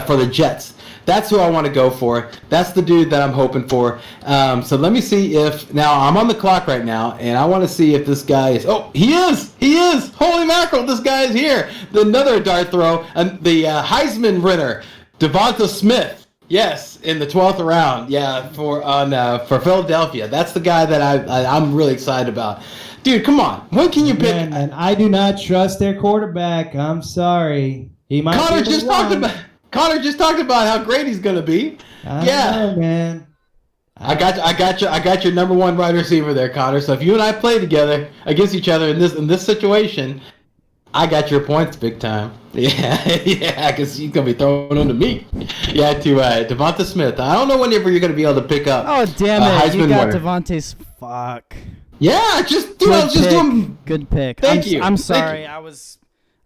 for the Jets. That's who I want to go for. That's the dude that I'm hoping for. So let me see if now I'm on the clock right now, and I want to see if this guy is. Oh, he is! He is! Holy mackerel! This guy is here. Another dart throw, and the Heisman winner, Devonta Smith. Yes, in the 12th round. Yeah, for Philadelphia. That's the guy that I'm really excited about. Dude, come on. When can you pick? And I do not trust their quarterback. I'm sorry. He might. Connor be the just talked about how great he's gonna be. I know, man. I got your number one wide receiver there, Connor. So if you and I play together against each other in this situation, I got your points big time. Yeah, because he's gonna be throwing them to me. Yeah, to Devonta Smith. I don't know whenever you're gonna be able to pick up. Oh damn it! Heisman You got winner. Devontae's fuck. Yeah, I was just doing. Good pick. Thank you. I'm Thank sorry.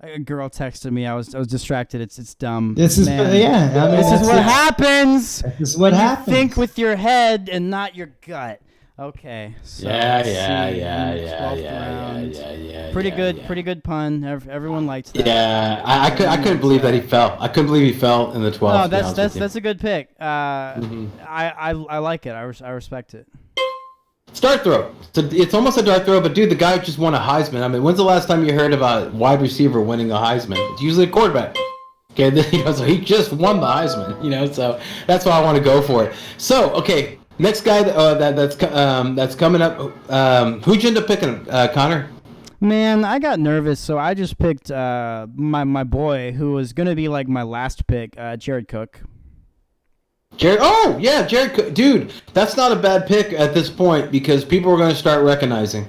A girl texted me. I was distracted. It's dumb. This is Man. this This is what happens. This is what when happens. You think with your head and not your gut. Okay. So let's see. Yeah. Pretty good pun. Everyone liked that. Yeah, I couldn't believe that he fell. I couldn't believe he fell in the 12th. No, that's a good pick. I like it. I respect it. It's dart throw. It's almost a dart throw, but dude, the guy just won a Heisman. I mean, when's the last time you heard about a wide receiver winning a Heisman? It's usually a quarterback. Okay, so he just won the Heisman. So that's why I want to go for it. So okay, next guy that's coming up. Who'd you end up picking, Connor? Man, I got nervous, so I just picked my boy, who was gonna be like my last pick, Jared Cook. Jared. Oh yeah, Jared Cook. Dude, that's not a bad pick at this point because people are going to start recognizing.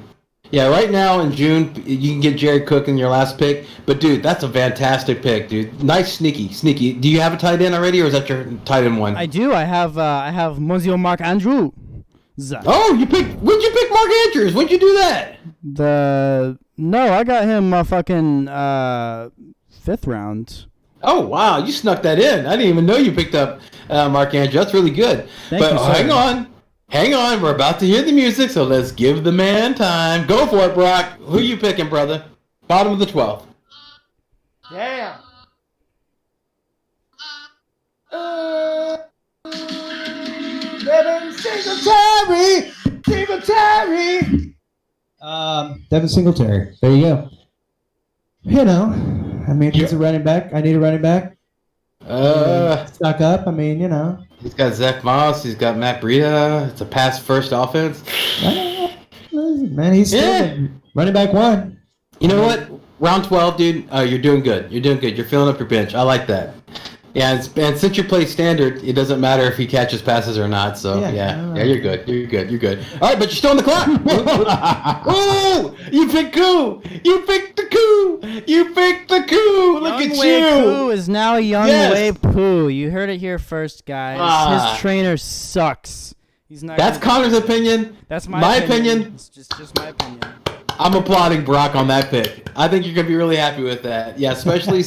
Yeah, right now in June you can get Jared Cook in your last pick, but dude, that's a fantastic pick, dude. Nice, sneaky. Do you have a tight end already, or is that your tight end one? I do. I have Monsieur Mark Andrews. Oh, when'd you pick Mark Andrews? When'd you do that? No, I got him fucking 5th round. Oh wow, you snuck that in. I didn't even know you picked up Mark Andrews. That's really good. Thank you, sir. Hang on. We're about to hear the music, so let's give the man time. Go for it, Brock. Who you picking, brother? Bottom of the 12th. Damn. Devin Singletary. Devin Singletary. There you go. You know, I mean, he's a running back. I need a running back. Stuck up. I mean, you know. He's got Zach Moss. He's got Matt Breida. It's a pass-first offense. Man, he's still running back 1. You know what? Round 12, dude. You're doing good. You're filling up your bench. I like that. Yeah, and since you play standard, it doesn't matter if he catches passes or not. So yeah, you're good. You're good. All right, but you're still on the clock. Oh, you picked Koo. You picked the Koo. Look at Young Wei you. Koo is now Young Wei Poo. You heard it here first, guys. His trainer sucks. He's not. That's Connor's opinion. That's my opinion. It's just my opinion. I'm applauding Brock on that pick. I think you're gonna be really happy with that. Yeah, especially,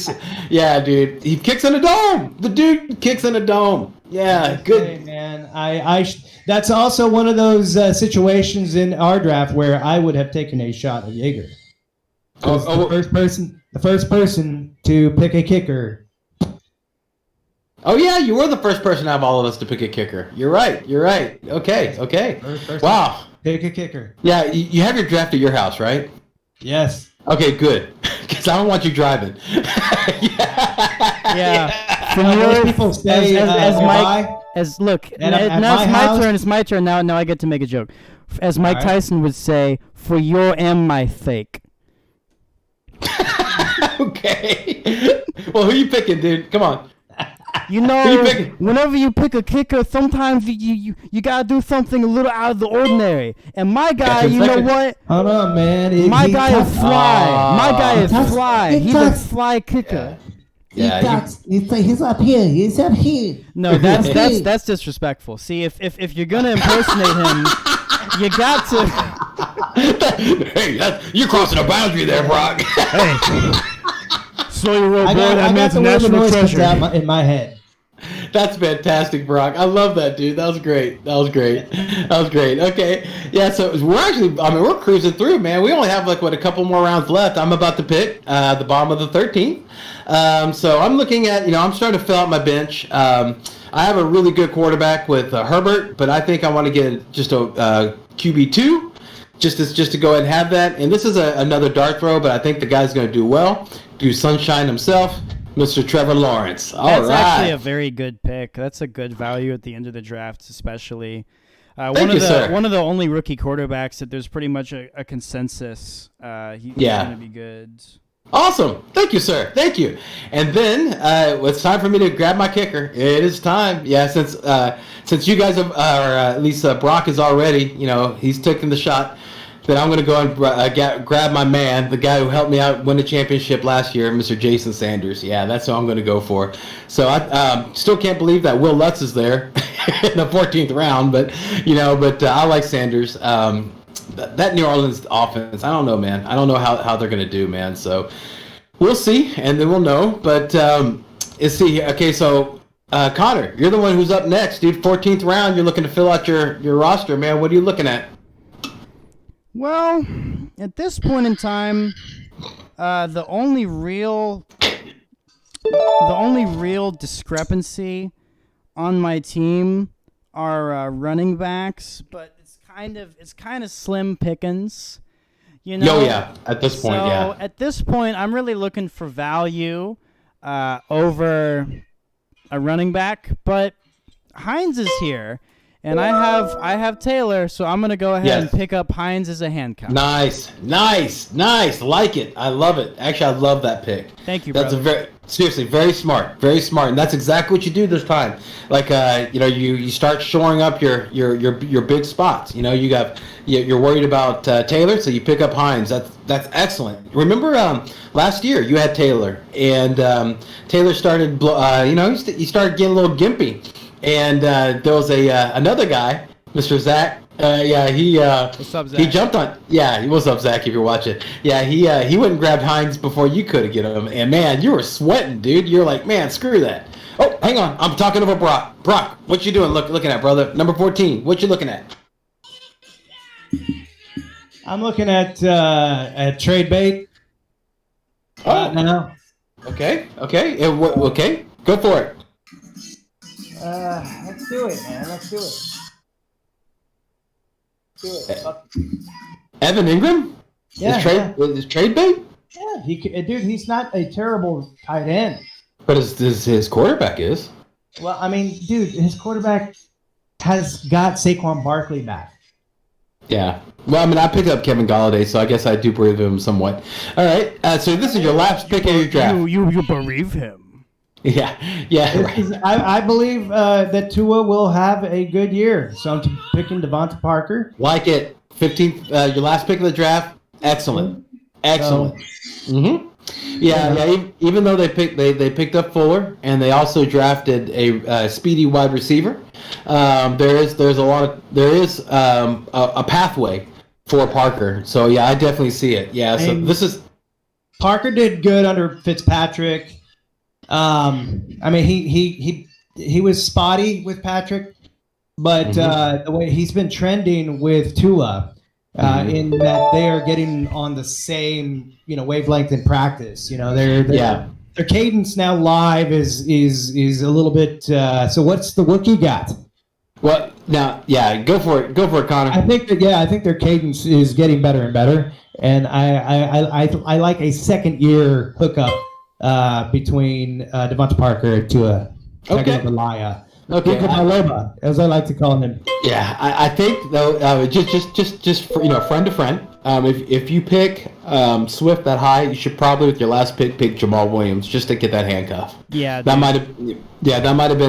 yeah, dude. He kicks in a dome. The dude kicks in a dome. Yeah, good. Hey, man, that's also one of those situations in our draft where I would have taken a shot at Jaeger. The first person to pick a kicker. Oh yeah, you were the first person out of all of us to pick a kicker. You're right. Okay. First Wow. Pick a kicker. Yeah, you have your draft at your house, right? Yes. Okay, good. Because I don't want you driving. Yeah. From most people say now it's my turn now. Now I get to make a joke. As Mike Tyson would say, "For your my fake." Okay. Well, who you picking, dude? Come on. You know, whenever you pick a kicker, sometimes you gotta do something a little out of the ordinary. And my guy, you know what? Hold on, man. My guy is fly. My guy is fly. He's a fly kicker. Yeah. He's up here. He's up here. No, that's disrespectful. See, if you're gonna impersonate him, you got to. Hey, you're crossing a boundary there, Brock. Hey. So you wrote I got the national treasure in my head. That's fantastic, Brock. I love that, dude. That was great. Okay. Yeah, so we're cruising through, man. We only have a couple more rounds left. I'm about to pick the bottom of the 13th. So I'm looking at, I'm starting to fill out my bench. I have a really good quarterback with Herbert, but I think I want to get just a QB2. Just to go ahead and have that. And this is another dart throw, but I think the guy's going to do well. Do sunshine himself, Mr. Trevor Lawrence. That's actually a very good pick. That's a good value at the end of the draft, especially. One of the only rookie quarterbacks that there's pretty much a consensus. He's going to be good. Awesome. Thank you, sir. Thank you. And then it's time for me to grab my kicker. It is time. Yeah, since you guys have, or at least Brock is already, he's taking the shot. Then I'm going to go and grab my man, the guy who helped me out win the championship last year, Mr. Jason Sanders. Yeah, that's who I'm going to go for. So I still can't believe that Will Lutz is there in the 14th round, but I like Sanders. That New Orleans offense, I don't know, man. I don't know how they're going to do, man. So we'll see, and then we'll know. But let's see. Okay, so Connor, you're the one who's up next, dude. 14th round, you're looking to fill out your roster, man. What are you looking at? Well, at this point in time, the only real discrepancy on my team are running backs, but it's kind of slim pickings. Oh yeah, at this point, yeah. So at this point, I'm really looking for value over a running back, but Hines is here. And I have Taylor, so I'm gonna go ahead and pick up Hines as a handcuff. Nice. Like it. I love it. Actually, I love that pick. Thank you, brother. Seriously, very smart, and that's exactly what you do this time. Like, you start shoring up your big spots. You know, you're worried about Taylor, so you pick up Hines. That's excellent. Remember, last year you had Taylor, and Taylor started, he started getting a little gimpy, and there was another guy, Mr. Zach. What's up, Zach? He jumped on. Yeah, what's up, Zach? If you're watching, yeah, he went and grabbed Hines before you could have get him. And man, you were sweating, dude. You're like, man, screw that. Oh, hang on, I'm talking over Brock. Brock, what you doing? Looking at, brother? Number 14. What you looking at? I'm looking at trade bait. Oh, No. okay. Okay, go for it. Let's do it, man. Let's do it. Evan Ingram? Yeah, Is trade bait? yeah. He's not a terrible tight end. But his quarterback is. Well, I mean, dude, his quarterback has got Saquon Barkley back. Yeah. Well, I mean, I picked up Kevin Golladay, so I guess I do believe him somewhat. All right. So this is your last pick of your draft. You bereave him. Yeah. Right. I believe that Tua will have a good year. So I'm picking Devonta Parker. Like it. 15th, your last pick of the draft. Excellent. Mm-hmm. Yeah. Even though they picked up Fuller and they also drafted a speedy wide receiver, there is a pathway for Parker. So yeah, I definitely see it. Yeah. So this is Parker did good under Fitzpatrick. I mean, he was spotty with Patrick, but the way he's been trending with Tua, in that they are getting on the same wavelength in practice. Their cadence now live is a little bit. So what's the Wookiee got? Well, now, yeah, go for it, Connor. I think their cadence is getting better and better, and I like a second year hookup between Devonta Parker and Tua. Okay. Malaya. Okay. Loba, as I like to call him. Yeah, I think though, just for, friend to friend. If you pick Swift that high, you should probably with your last pick Jamal Williams just to get that handcuff. Yeah. That might have been that might have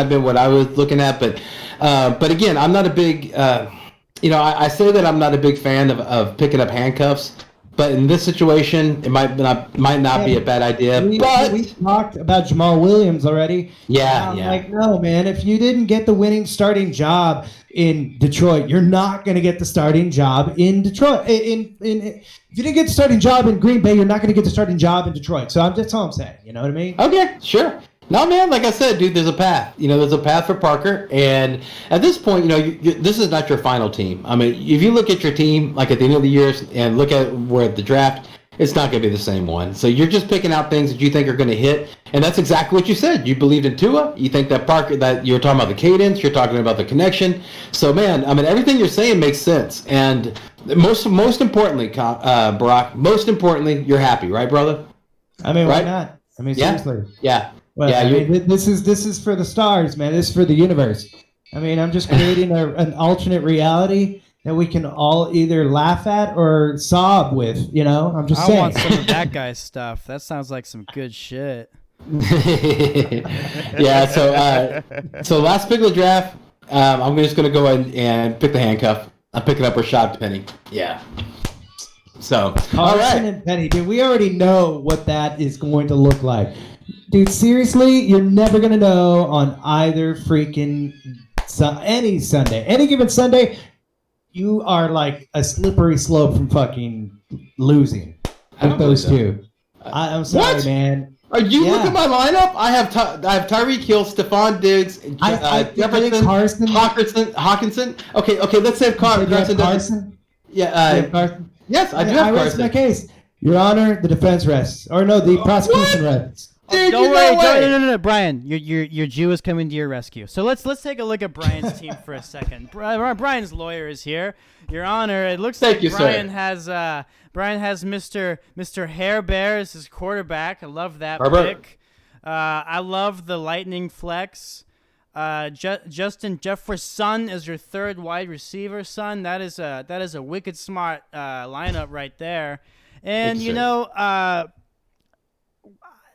been what I was looking at, but again, I'm not a big I say that I'm not a big fan of picking up handcuffs. But in this situation, it might not be a bad idea. We talked about Jamal Williams already. Yeah, I'm like, no, man. If you didn't get the winning starting job in Detroit, you're not going to get the starting job in Detroit. If you didn't get the starting job in Green Bay, you're not going to get the starting job in Detroit. So that's all I'm saying. You know what I mean? Okay, sure. No, man, like I said, dude, there's a path. There's a path for Parker. And at this point, this is not your final team. I mean, if you look at your team, like at the end of the year and look at where the draft, it's not going to be the same one. So you're just picking out things that you think are going to hit. And that's exactly what you said. You believed in Tua. You think that Parker, that you were talking about the cadence. You're talking about the connection. So, man, I mean, everything you're saying makes sense. And most importantly, Barack, most importantly, you're happy, right, brother? I mean, right? Why not? I mean, Yeah. seriously. Yeah. Well, Yeah, I mean, this is for the stars, man. This is for the universe. I mean, I'm just creating an alternate reality that we can all either laugh at or sob with. I'm just saying. I want some of that guy's stuff. That sounds like some good shit. Yeah. So last pick of the draft, I'm just gonna go ahead and pick the handcuff. I'm picking up Rashad Penny. Yeah. So all right. And Penny, dude, we already know what that is going to look like. Dude, seriously, you're never going to know on either freaking any Sunday. Any given Sunday, you are like a slippery slope from fucking losing with those two. I'm sorry, What? man. Are you looking at my lineup? I have Tyreek Hill, Stephon Diggs, Jefferson, Hawkinson. Okay, let's say if Carson. Carson? Yeah. Carson? Yes, I do have I rest Carson. my case. Your Honor, the defense rests. Or no, the prosecution rests. Dude, Don't no worry, way. no, Brian. Your Jew is coming to your rescue. So let's take a look at Brian's team for a second. Brian's lawyer is here, Your Honor. It looks like Brian has Mr. Hair Bear as his quarterback. I love that pick. I love the lightning flex. Justin Jefferson is your third wide receiver, son. That is a wicked smart lineup right there. And, Thank you sir. know,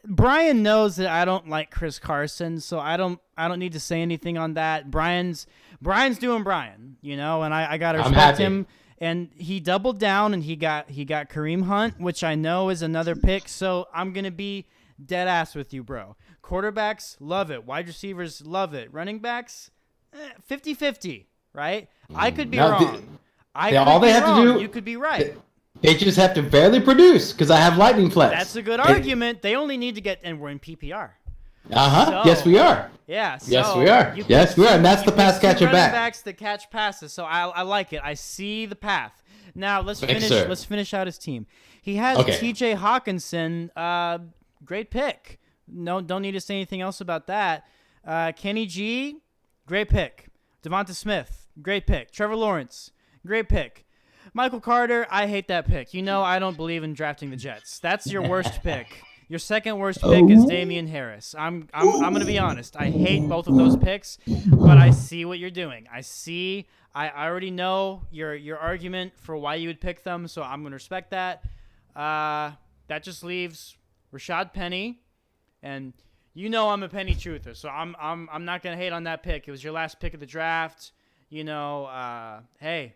Brian knows that I don't like Chris Carson, so I don't need to say anything on that. Brian's doing Brian, you know, and I gotta I'm respect happy. him. And he doubled down, and he got Kareem Hunt, which I know is another pick. So I'm gonna be dead ass with you, bro. Quarterbacks love it, wide receivers love it, running backs 50-50, right? I could be No, wrong. all they have to do- You could be right. They just have to barely produce because I have lightning flex. That's a good argument. They only need to get, and we're in PPR. Uh-huh. So- Yes, we are. Yeah. So Yes, we are. you Yes, pick we are. two- And that's you the pick pass two catcher running back. backs that catch passes. So I like it. I see the path. Now let's Thanks, finish. sir. Let's finish out his team. He has Okay. T.J. Hawkinson. Great pick. No, don't need to say anything else about that. Kenny G, great pick. Devonta Smith, great pick. Trevor Lawrence, great pick. Michael Carter, I hate that pick. You know I don't believe in drafting the Jets. That's your worst pick. Your second worst pick is Damian Harris. I'm gonna be honest. I hate both of those picks, but I see what you're doing. I already know your argument for why you would pick them, so I'm gonna respect that. That just leaves Rashad Penny, and you know I'm a Penny truther, so I'm not gonna hate on that pick. It was your last pick of the draft. You know, hey.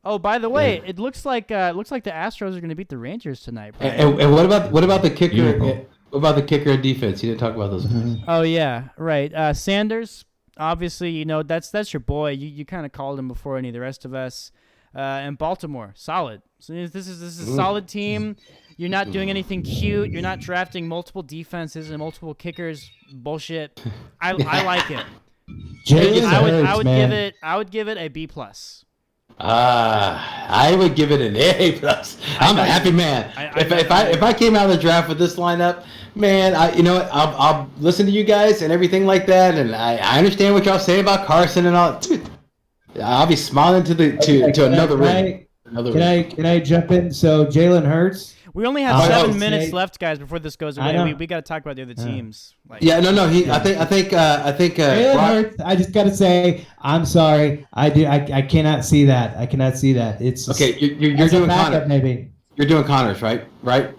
Oh, by the way, it looks like the Astros are going to beat the Rangers tonight. Brian. And what about the kicker? Beautiful. What about the kicker and defense? You didn't talk about those guys. Oh yeah, right. Sanders, obviously, you know that's your boy. You kind of called him before any of the rest of us. And Baltimore, solid. So this is a solid team. You're not doing anything cute. You're not drafting multiple defenses and multiple kickers. Bullshit. I like it. Jalen I Hurts, would man. give it a B+. I would give it an A+. I'm a happy man. If I came out of the draft with this lineup, man, I'll listen to you guys and everything like that, and I understand what y'all say about Carson and all. Dude, I'll be smiling to another ring. Can I jump in? So Jalen Hurts. We only have I 7 would minutes say- left, guys, before this goes I away. know. We got to talk about the other teams. Like, Yeah, no. I think. Jalen Hurts. I just gotta say, I'm sorry. I cannot see that. I cannot see that. It's Okay, you're as a doing backup, Connor. maybe. You're doing Connors, right?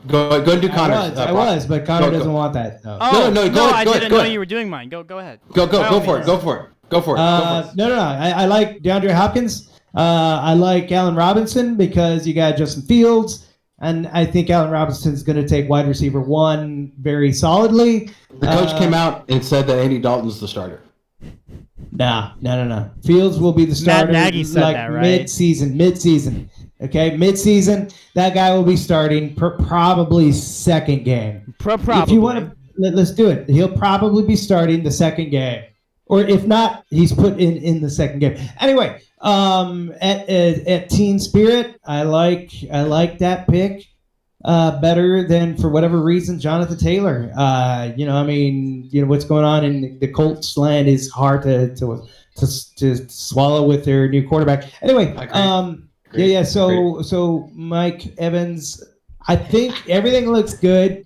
Go and do Connors. I was, but Connor doesn't want that. No. Oh, No, no, go ahead, I go didn't ahead, know go ahead. you were doing mine. Go ahead. Go By all for it. means. Go for it. No. I like DeAndre Hopkins. I like Allen Robinson because you got Justin Fields, and I think Allen Robinson is going to take wide receiver 1 very solidly. The coach came out and said that Andy Dalton's the starter. No. Fields will be the starter. Nagy said like that, right? Mid-season. Okay, mid-season, that guy will be starting probably second game. Probably. If you want to, let's do it. He'll probably be starting the second game, or if not, he's put in the second game. Anyway, at Team Spirit, I like that pick better than, for whatever reason, Jonathan Taylor. What's going on in the Colts land is hard to swallow with their new quarterback. Anyway, yeah. So Mike Evans, I think everything looks good.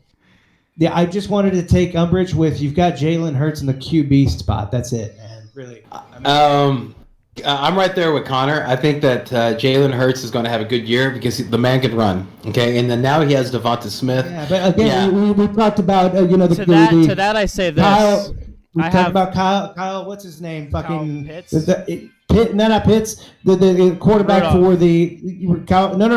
Yeah, I just wanted to take umbrage with, you've got Jalen Hurts in the QB spot. That's it, man. Really. I'm right there with Connor. I think that Jalen Hurts is going to have a good year because the man can run. Okay, and then now he has Devonta Smith. Yeah, but again, we talked about To that I say this. Kyle. We I talked have- about Kyle. What's his name? Fucking Pitts? Not Pitts. The quarterback Rudolph. for the Kyle. No.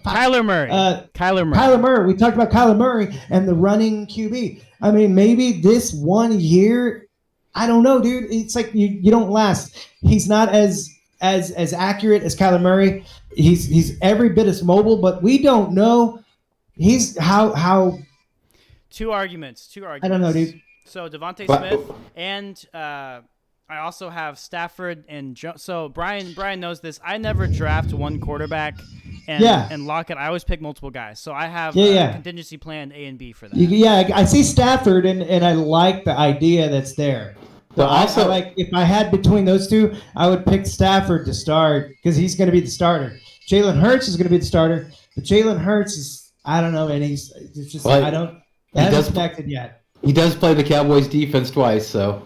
Kyler Murray. Kyler Murray. Kyler Murray. We talked about Kyler Murray and the running QB. I mean, maybe this 1 year, I don't know, dude. It's like you don't last. He's not as accurate as Kyler Murray. He's every bit as mobile, but we don't know. He's how. Two arguments. I don't know, dude. So Devontae But- Smith and I also have Stafford and so Brian knows this. I never draft one quarterback and lock it. I always pick multiple guys. So I have a contingency plan A and B for that. Yeah, I see Stafford and I like the idea that's there. So But also- I like, if I had between those two, I would pick Stafford to start because he's going to be the starter. Jalen Hurts is going to be the starter, but Jalen Hurts is, I don't know, man. It's just Well, I don't. he Hasn't does- connected yet. He does play the Cowboys defense twice, so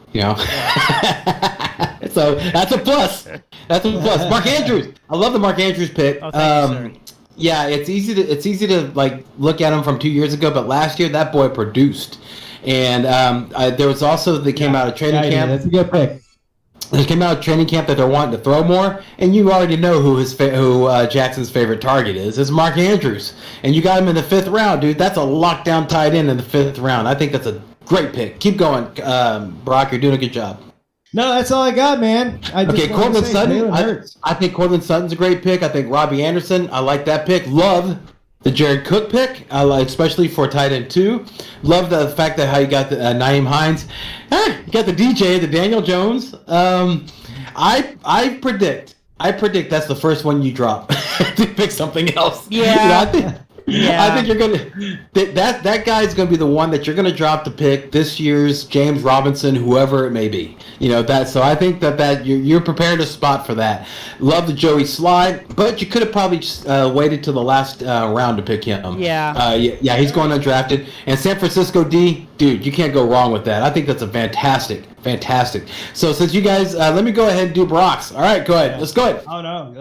so that's a plus. That's a plus. Mark Andrews. I love the Mark Andrews pick. Oh, thank you, Yeah, it's easy to like look at him from 2 years ago, but last year that boy produced. And there was also they came out of training camp. That's a good pick. They came out of training camp that they're wanting to throw more, and you already know who Jackson's favorite target is. It's Mark Andrews, and you got him in the 5th round, dude. That's a lockdown tight end in the 5th round. I think that's a great pick. Keep going, Brock. You're doing a good job. No, that's all I got, man. Okay, Cortland Sutton. I think Cortland Sutton's a great pick. I think Robbie Anderson. I like that pick. Love the Jared Cook pick, especially for tight end 2. Love the fact that how you got the Nyheim Hines. You got the DJ, the Daniel Jones. I predict that's the first one you drop to pick something else. Yeah. I think you're gonna that guy's gonna be the one that you're gonna drop to pick this year's James Robinson, whoever it may be. So I think that you're prepared a spot for that. Love the Joey Slide, but you could have probably waited till the last round to pick him. Yeah. Yeah, he's going undrafted. And San Francisco D, dude, you can't go wrong with that. I think that's a fantastic. So since you guys, let me go ahead and do Brock's. All right, go ahead. Let's go ahead. Oh no,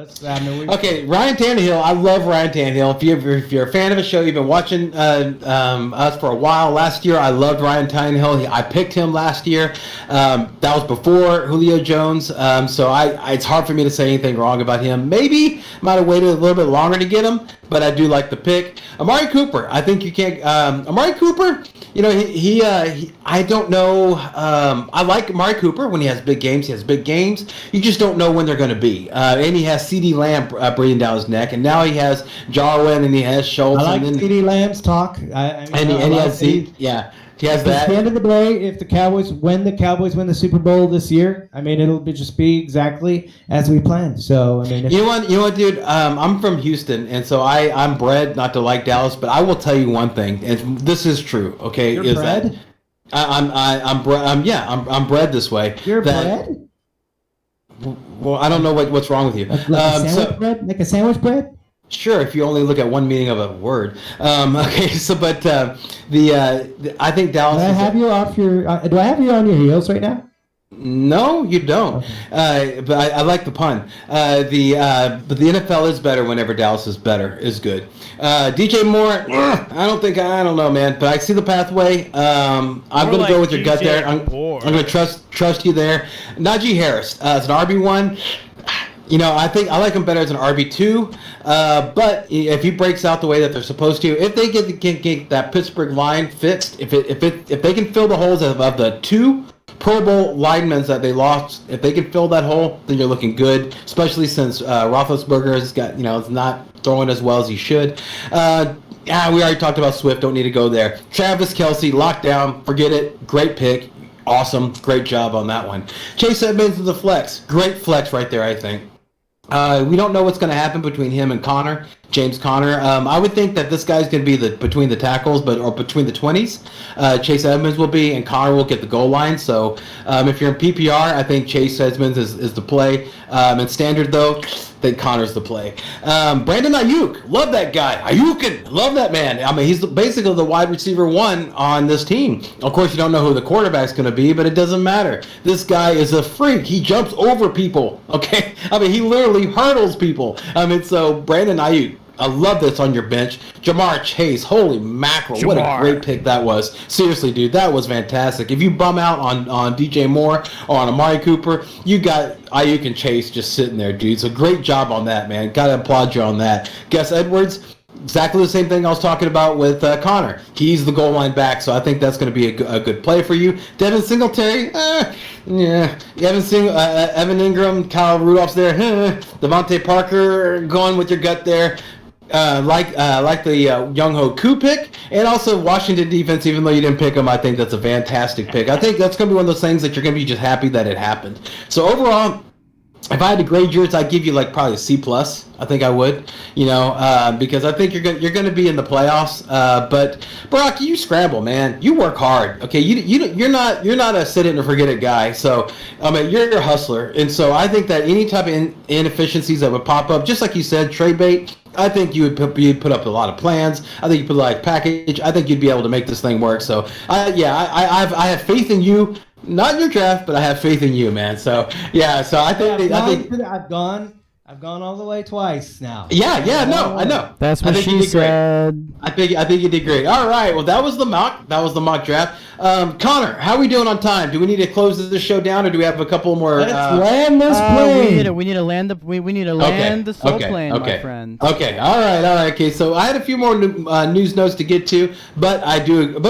Okay, Ryan Tannehill. I love Ryan Tannehill. If you're a fan of the show, you've been watching us for a while. Last year, I loved Ryan Tannehill. I picked him last year. That was before Julio Jones. So it's hard for me to say anything wrong about him. Maybe might have waited a little bit longer to get him, but I do like the pick. Amari Cooper. I think you can't. Amari Cooper. I don't know. I like Amari Cooper when he has big games. He has big games. You just don't know when they're going to be. And he has CeeDee Lamb breathing down his neck, and now he has Jarwin and he has Schultz. I like CeeDee Lamb's talk. He has Zeke. Yeah. He has that. At the end of the day, if the Cowboys win the Super Bowl this year, it'll just be exactly as we planned. So, you know what, dude? I'm from Houston, and so I'm bred not to like Dallas, but I will tell you one thing, and this is true. Okay, you're bred? I'm bred this way. You're bred? Well, I don't know what's wrong with you. Like a sandwich bread? Like a sandwich bread? Sure, if you only look at one meaning of a word. Okay, so but I think Dallas. Do I have you on your heels right now? No, you don't. Okay. But I like the pun. But the NFL is better whenever Dallas is good. DJ Moore, I don't know, man. But I see the pathway. I'm going to go with your gut there. I'm going to trust you there. Najee Harris as an RB1. I think I like him better as an RB2, but if he breaks out the way that they're supposed to, if they get that Pittsburgh line fixed, if they can fill the holes of the 2 Pro Bowl linemen that they lost, if they can fill that hole, then you're looking good. Especially since Roethlisberger has got is not throwing as well as he should. We already talked about Swift. Don't need to go there. Travis Kelce, lockdown. Forget it. Great pick. Awesome. Great job on that one. Chase Edmonds is the flex. Great flex right there, I think. We don't know what's going to happen between him and James Conner. I would think that this guy's going to be between the tackles, or between the 20s. Chase Edmonds will be, and Conner will get the goal line. So if you're in PPR, I think Chase Edmonds is the play. In standard, though, I think Conner's the play. Brandon Ayuk, love that guy. Ayukin, love that man. He's basically the wide receiver 1 on this team. Of course, you don't know who the quarterback's going to be, but it doesn't matter. This guy is a freak. He jumps over people. Okay, he literally hurdles people. So Brandon Ayuk. I love this on your bench. Jamar Chase, holy mackerel, what a great pick that was. Seriously, dude, that was fantastic. If you bum out on DJ Moore or on Amari Cooper, you got Ayuk and Chase just sitting there, dude. So great job on that, man. Got to applaud you on that. Gus Edwards, exactly the same thing I was talking about with Conner. He's the goal line back, so I think that's going to be a good play for you. Devin Singletary, Evan Ingram, Kyle Rudolph's there. Devontae Parker, going with your gut there. Like the Young Ho Koo pick, and also Washington defense. Even though you didn't pick them, I think that's a fantastic pick. I think that's going to be one of those things that you're going to be just happy that it happened. So overall, if I had to grade yours, I'd give you probably a C+. I think I would, because I think you're going to be in the playoffs. But Brock, you scramble, man. You work hard. Okay, you're not a sit it and forget it guy. So you're a hustler, and so I think that any type of inefficiencies that would pop up, just like you said, trade bait. I think you'd put up a lot of plans. I think you put package. I think you'd be able to make this thing work. So I have faith in you. Not in your draft, but I have faith in you, man. So yeah. So I think I've I've gone all the way twice now. Yeah, no, I know. That's I what think you she did great. said. I think you did great. All right, well that was the mock draft. Connor, how are we doing on time? Do we need to close this show down, or do we have a couple more? Let's land this plane. We need to land the soul plane, my friend. Okay, all right. Okay, so I had a few more news notes to get to, but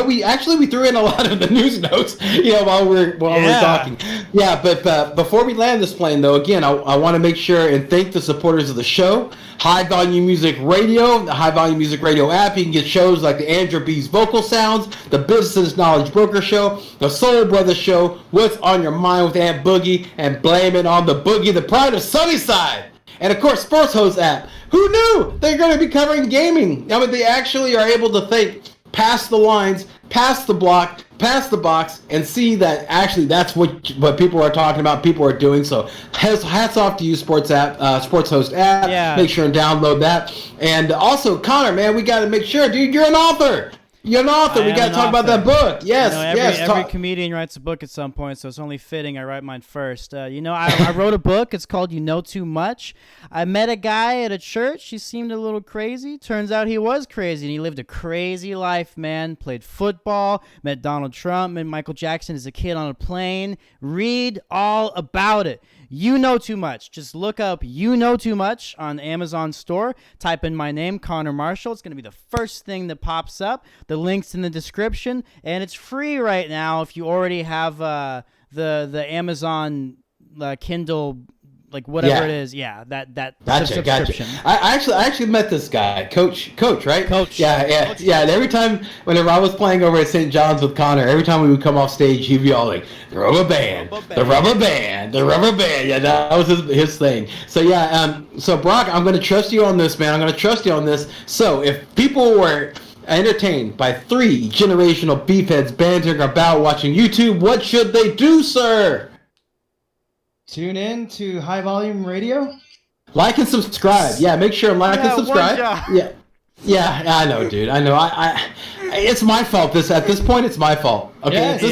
we threw in a lot of the news notes, while we're talking. Yeah, but before we land this plane, though, again, I want to make sure and thank the supporters of the show. High Volume Music Radio, the High Volume Music Radio app. You can get shows like the Andrew B's Vocal Sounds, the Business Knowledge Broker Show, the Soul Brothers Show, What's on Your Mind with Aunt Boogie, and Blame It on the Boogie, the Pride of Sunnyside. And of course, Sports Host app. Who knew they're going to be covering gaming? I mean, they actually are able to think past the lines, past the block, past the box, and see that actually that's what people are talking about, people are doing. So hats off to you, Sports Host app. Yeah. Make sure and download that. And also, Connor, man, we got to make sure, dude, you're an author. You're an author. We got to talk about that book. Yes, every comedian writes a book at some point, so it's only fitting I write mine first. I wrote a book. It's called You Know Too Much. I met a guy at a church. He seemed a little crazy. Turns out he was crazy, and he lived a crazy life, man. Played football, met Donald Trump, met Michael Jackson as a kid on a plane. Read all about it. You Know Too Much. Just look up You Know Too Much on the Amazon store. Type in my name, Connor Marshall. It's going to be the first thing that pops up. The link's in the description, and it's free right now if you already have the Amazon Kindle, like whatever it is. Yeah, that Gotcha. subscription. I actually met this guy, Coach, right? Coach. Yeah. And every time, whenever I was playing over at St. John's with Connor, every time we would come off stage, he'd be all like, the rubber band. Yeah, that was his thing. So so Brock, I'm going to trust you on this, man. So if people were entertained by 3 generational beefheads bantering about watching YouTube, what should they do, sir? Tune in to High Volume Radio. Like and subscribe. Yeah, make sure and like and subscribe. Yeah, I know, dude. I know. I it's my fault. At this point, it's my fault. Okay. Yes,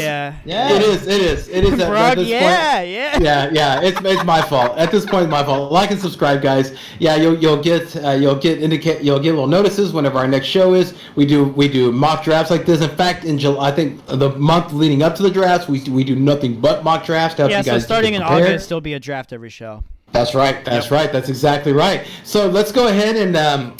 It is. Brock, at this point, yeah. It's my fault. At this point, it's my fault. Like and subscribe, guys. Yeah, you'll get little notices whenever our next show is. We do mock drafts like this. In fact, in July, I think the month leading up to the drafts, we do nothing but mock drafts. To help you guys starting in August, there'll be a draft every show. That's right. That's exactly right. So let's go ahead and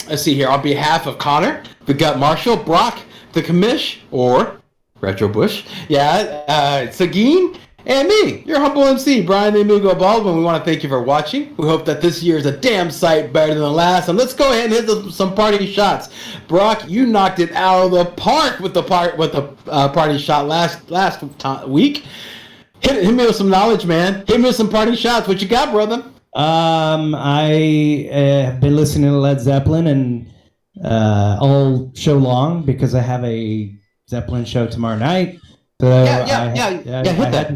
let's see here. On behalf of Connor, the Gut Marshall, Brock, the Commish, or Retro Bush, Sagine, and me, your humble MC, Brian the Amugo Baldwin. We want to thank you for watching. We hope that this year is a damn sight better than the last. And let's go ahead and hit some party shots. Brock, you knocked it out of the park with the party shot last week. Hit me with some knowledge, man. Hit me with some party shots. What you got, brother? I have been listening to Led Zeppelin and all show long because I have a Zeppelin show tomorrow night. So I had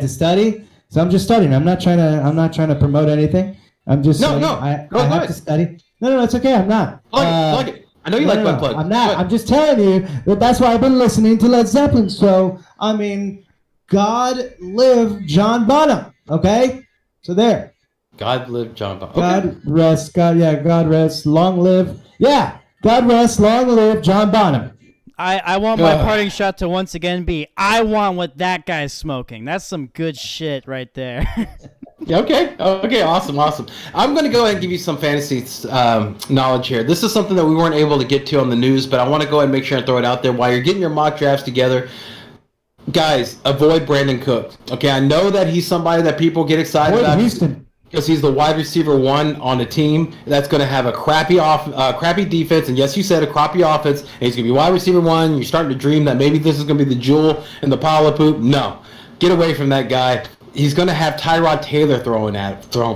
to study. So I'm just studying. I'm not trying to promote anything. I'm just saying I have to study. No, it's okay. I'm not. Plug it. I know you like Bud Plug. I'm not. I'm just telling you that's why I've been listening to Led Zeppelin. So I mean, God live John Bonham. Okay, so there. God live John Bonham. God rest, long live. Yeah, God rest, long live John Bonham. I want my parting shot to once again be, I want what that guy's smoking. That's some good shit right there. Okay, awesome. I'm going to go ahead and give you some fantasy knowledge here. This is something that we weren't able to get to on the news, but I want to go ahead and make sure and throw it out there while you're getting your mock drafts together. Guys, avoid Brandon Cook. Okay, I know that he's somebody that people get excited about. Houston. Because he's the wide receiver 1 on a team that's going to have a crappy defense, and yes, you said a crappy offense, and he's going to be wide receiver 1. You're starting to dream that maybe this is going to be the jewel in the pile of poop. No, get away from that guy. He's going to have Tyrod Taylor throwing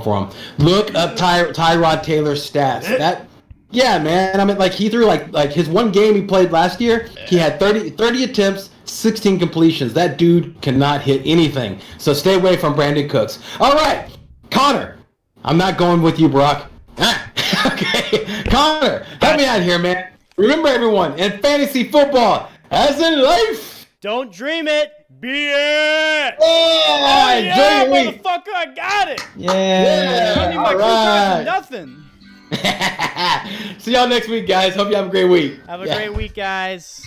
for him. Look up Tyrod Taylor's stats. Yeah, man. I mean, like he threw like his one game he played last year. He had 30 attempts, 16 completions. That dude cannot hit anything. So stay away from Brandon Cooks. All right. Connor, I'm not going with you, Brock. Okay, Connor, help me out here, man. Remember, everyone, in fantasy football, as in life, don't dream it, Be it. Yeah, Yeah, enjoy your week. motherfucker, I got it. Yeah. I don't need my All right. coupons for nothing. See y'all next week, guys. Hope you have a great week. Have a great week, guys.